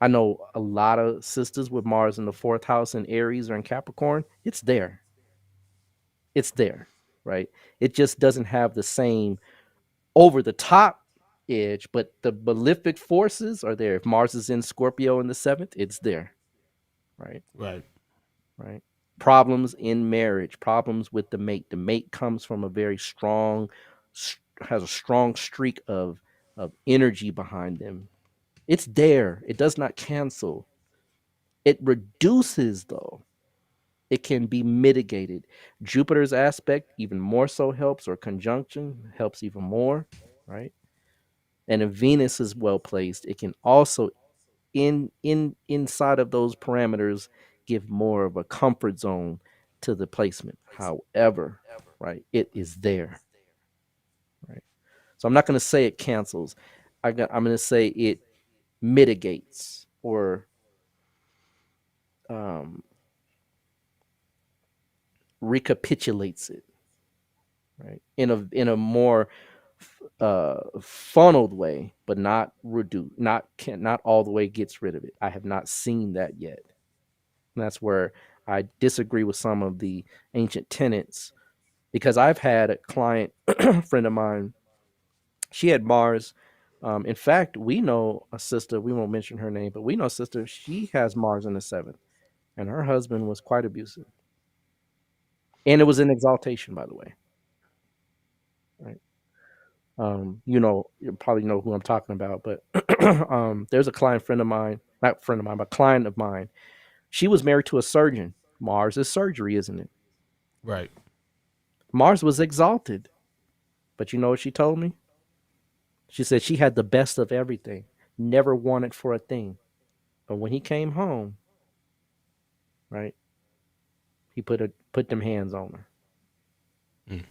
I know a lot of sisters with Mars in the fourth house in Aries or in Capricorn. It's there. It's there, right? It just doesn't have the same over the top edge, but the malefic forces are there. If Mars is in Scorpio in the seventh, it's there, right? Right. Problems in marriage, problems with the mate. The mate comes from a very strong, has a strong streak of energy behind them. It's there. It does not cancel. It reduces, though. It can be mitigated. Jupiter's aspect even more so helps, or conjunction helps even more, right? And if Venus is well placed, it can also inside of those parameters give more of a comfort zone to the placement. However, right, it is there, right? So I'm not going to say it cancels. I'm going to say it mitigates or recapitulates it, right, in a more funneled way, but not reduce, not all the way gets rid of it. I have not seen that yet. And that's where I disagree with some of the ancient tenets, because I've had a client friend of mine. She had Mars. In fact, we know a sister. We won't mention her name, but we know a sister. She has Mars in the seventh, and her husband was quite abusive, and it was an exaltation, by the way. Right. You probably know who I'm talking about, but there's a friend of mine, but client of mine. She was married to a surgeon. Mars is surgery, isn't it? Right. Mars was exalted. But you know what she told me? She said she had the best of everything, never wanted for a thing. But when he came home, right, he put them hands on her.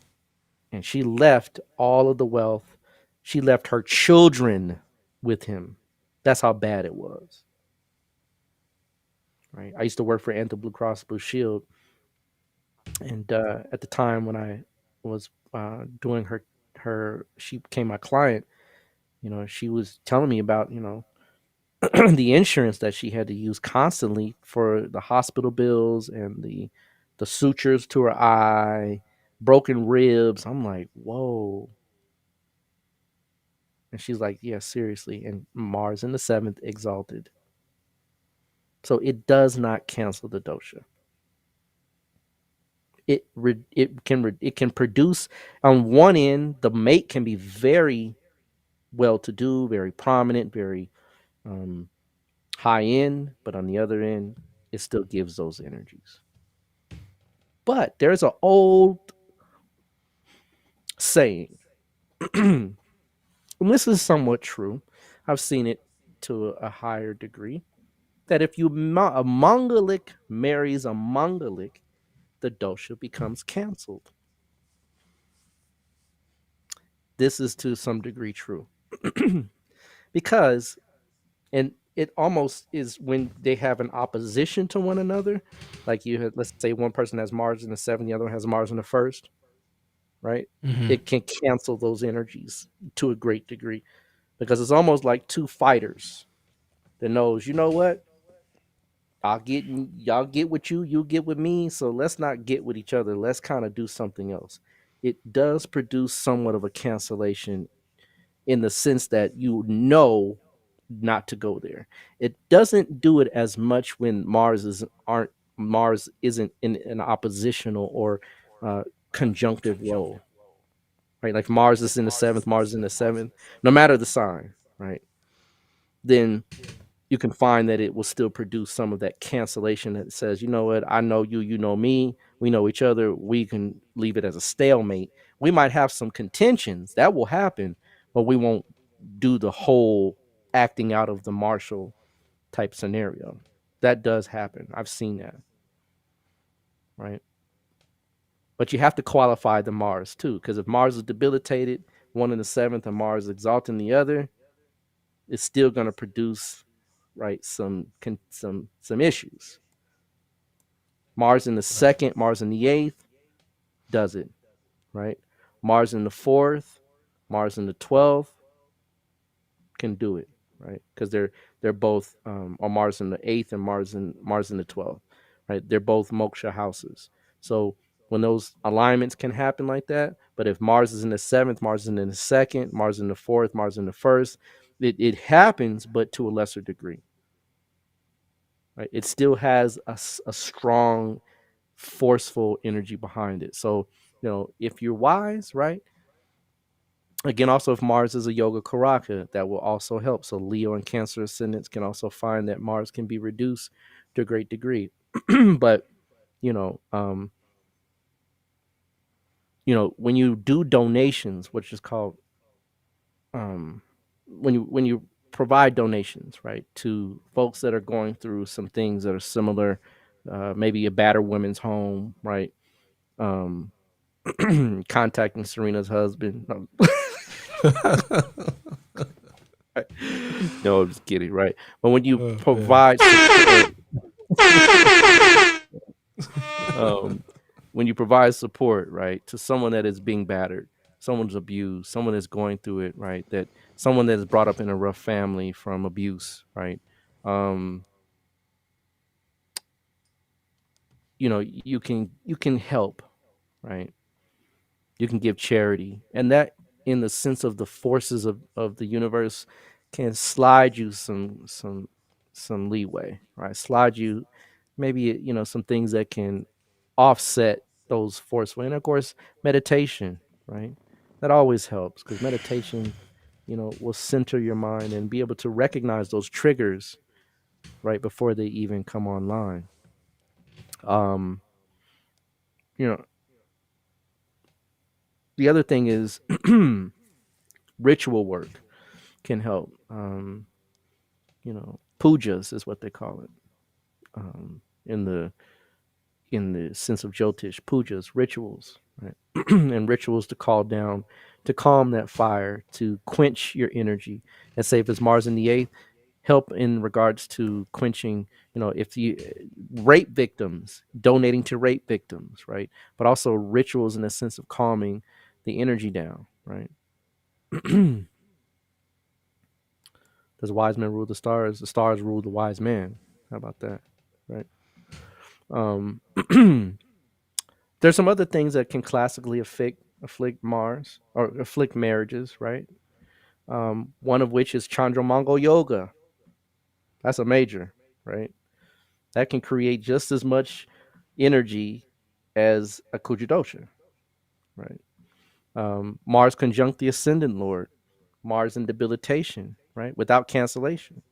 And she left all of the wealth. She left her children with him. That's how bad it was. Right. I used to work for Anthem Blue Cross Blue Shield. And at the time when I was doing she became my client, she was telling me about, the insurance that she had to use constantly for the hospital bills and the sutures to her eye, broken ribs. I'm like, whoa. And she's like, yeah, seriously. And Mars in the seventh exalted. So it does not cancel the dosha. It can produce, on one end, the mate can be very well-to-do, very prominent, very high end, but on the other end, it still gives those energies. But there's an old saying, and this is somewhat true. I've seen it to a higher degree, that if a Mongolic marries a Mongolic, the dosha becomes canceled. This is to some degree true. Because, and it almost is when they have an opposition to one another, like let's say one person has Mars in the seventh, the other one has Mars in the first, right? It can cancel those energies to a great degree, because it's almost like two fighters that knows, you know what? Y'all get with you get with me. So let's not get with each other. Let's kind of do something else. It does produce somewhat of a cancellation, in the sense that not to go there. It doesn't do it as much when Mars isn't in an oppositional or uh, conjunctive role, right? Like Mars is in the seventh, Mars is in the seventh, no matter the sign, right? Then you can find that it will still produce some of that cancellation that says, you know what, I know you, you know me, we know each other, we can leave it as a stalemate. We might have some contentions that will happen, but we won't do the whole acting out of the martial type scenario. That does happen. I've seen that, right? But you have to qualify the Mars too, because if Mars is debilitated, one in the seventh, and Mars exalting the other, it's still going to produce, right, some issues. Mars in the second, Mars in the eighth does it, right? Mars in the fourth, Mars in the 12th can do it, right? Because they're both on Mars in the eighth and Mars in the 12th, right? They're both moksha houses. So when those alignments can happen like that, but if Mars is in the seventh, Mars is in the second, Mars in the fourth, Mars in the first, it happens, but to a lesser degree, right? It still has a strong, forceful energy behind it. So, if you're wise, right? Again, also if Mars is a yoga karaka, that will also help. So Leo and Cancer ascendants can also find that Mars can be reduced to a great degree. But you know, um, when you do donations, which is called when you provide donations, right, to folks that are going through some things that are similar, maybe a battered women's home, right? Um, Contacting Serena's husband. No, I'm just kidding, right? But when you provide support, when you provide support, right, to someone that is being battered, someone's abused, someone that's going through it, right, that someone that is brought up in a rough family from abuse, right, um, you can help, right? You can give charity, and that, in the sense of the forces of the universe, can slide you some leeway, right? Slide you maybe some things that can offset those forceful. And of course, meditation, right? That always helps, because meditation will center your mind and be able to recognize those triggers right before they even come online. um you know the other thing is ritual work can help. Pujas is what they call it, in the sense of Jyotish. Pujas, rituals, right? And rituals to to calm that fire, to quench your energy. And say if it's Mars in the eighth, help in regards to quenching, if you rape victims, donating to rape victims, right? But also rituals in the sense of calming the energy down, right? Does wise men rule the stars? The stars rule the wise man. How about that, right? Um, there's some other things that can classically afflict Mars or afflict marriages, right? One of which is Chandramangal yoga. That's a major, right? That can create just as much energy as a Kuja Dosha, right? Mars conjunct the ascendant lord, Mars in debilitation, right? Without cancellation.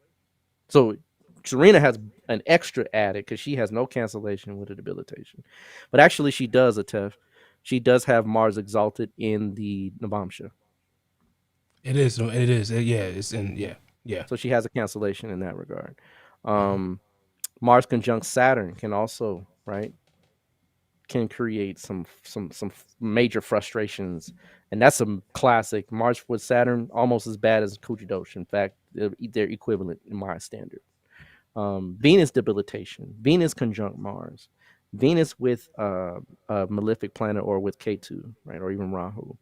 So Serena has an extra added because she has no cancellation with a debilitation. But actually, she does, Atef. She does have Mars exalted in the Navamsha. It is. It is. Yeah. It's in. Yeah. Yeah. So she has a cancellation in that regard. Mars conjunct Saturn can also, right, can create some major frustrations, and that's a classic. Mars with Saturn almost as bad as Kuja Dosh. In fact, they're equivalent in my standard. Venus debilitation, Venus conjunct Mars, Venus with a malefic planet or with K2, right, or even Rahu.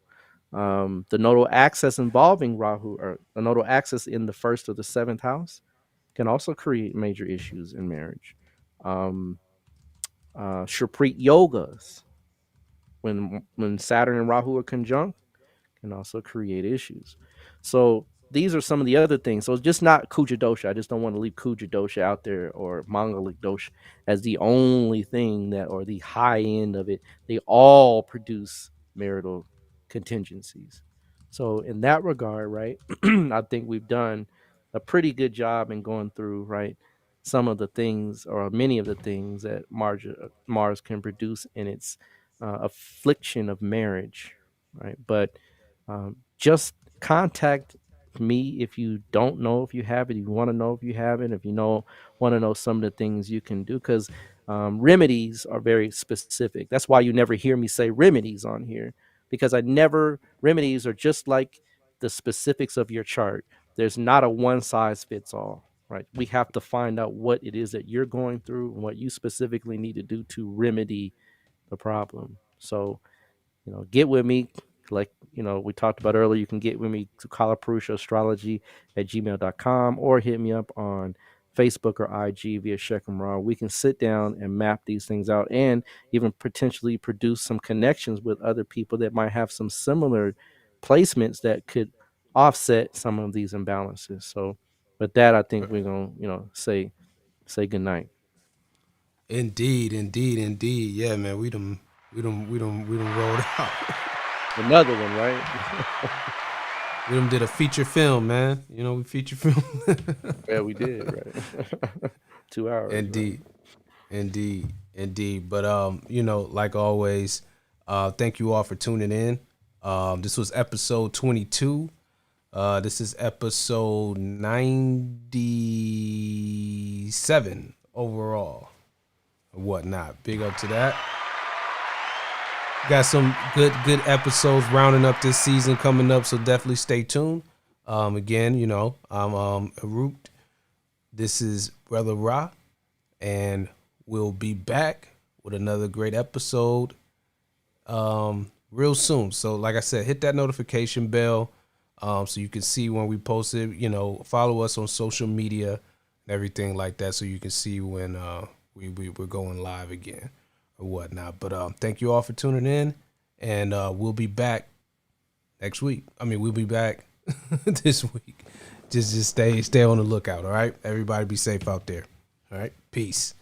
The nodal axis involving Rahu, or the nodal axis in the first or the seventh house, can also create major issues in marriage. Shaprit yogas, when Saturn and Rahu are conjunct, can also create issues. So these are some of the other things. So it's just not Kuja Dosha. I just don't want to leave Kuja Dosha out there or Mongolic Dosha as the only thing that, or the high end of it. They all produce marital contingencies. So in that regard, right, I think we've done a pretty good job in going through, right, some of the things or many of the things that Mars can produce in its affliction of marriage, right? But just contact me if you don't know if you have it, if you want to know if you have it, if you want to know some of the things you can do, because remedies are very specific. That's why you never hear me say remedies on here, because remedies are just like the specifics of your chart. There's not a one size fits all, right? We have to find out what it is that you're going through and what you specifically need to do to remedy the problem. So, get with me. Like, we talked about earlier, you can get with me to kalapurushaastrology@gmail.com or hit me up on Facebook or IG via Shekhem Ra. We can sit down and map these things out and even potentially produce some connections with other people that might have some similar placements that could offset some of these imbalances. So with that, I think we're going to, say good night. Indeed. Yeah, man, we done rolled out. Another one, right? We done did a feature film, man. We feature film. Yeah, we did, right? 2 hours. Indeed. Right? Indeed. But like always, thank you all for tuning in. This was episode 22. This is episode 97 overall. Or whatnot. Big up to that. Got some good episodes rounding up this season coming up, so definitely stay tuned. Again, I'm Arut. This is Brother Ra, and we'll be back with another great episode real soon. So like I said, hit that notification bell so you can see when we post it. Follow us on social media and everything like that so you can see when we're going live again or whatnot. But thank you all for tuning in, and we'll be back next week. We'll be back this week. Just stay on the lookout. All right, everybody, be safe out there. All right, peace.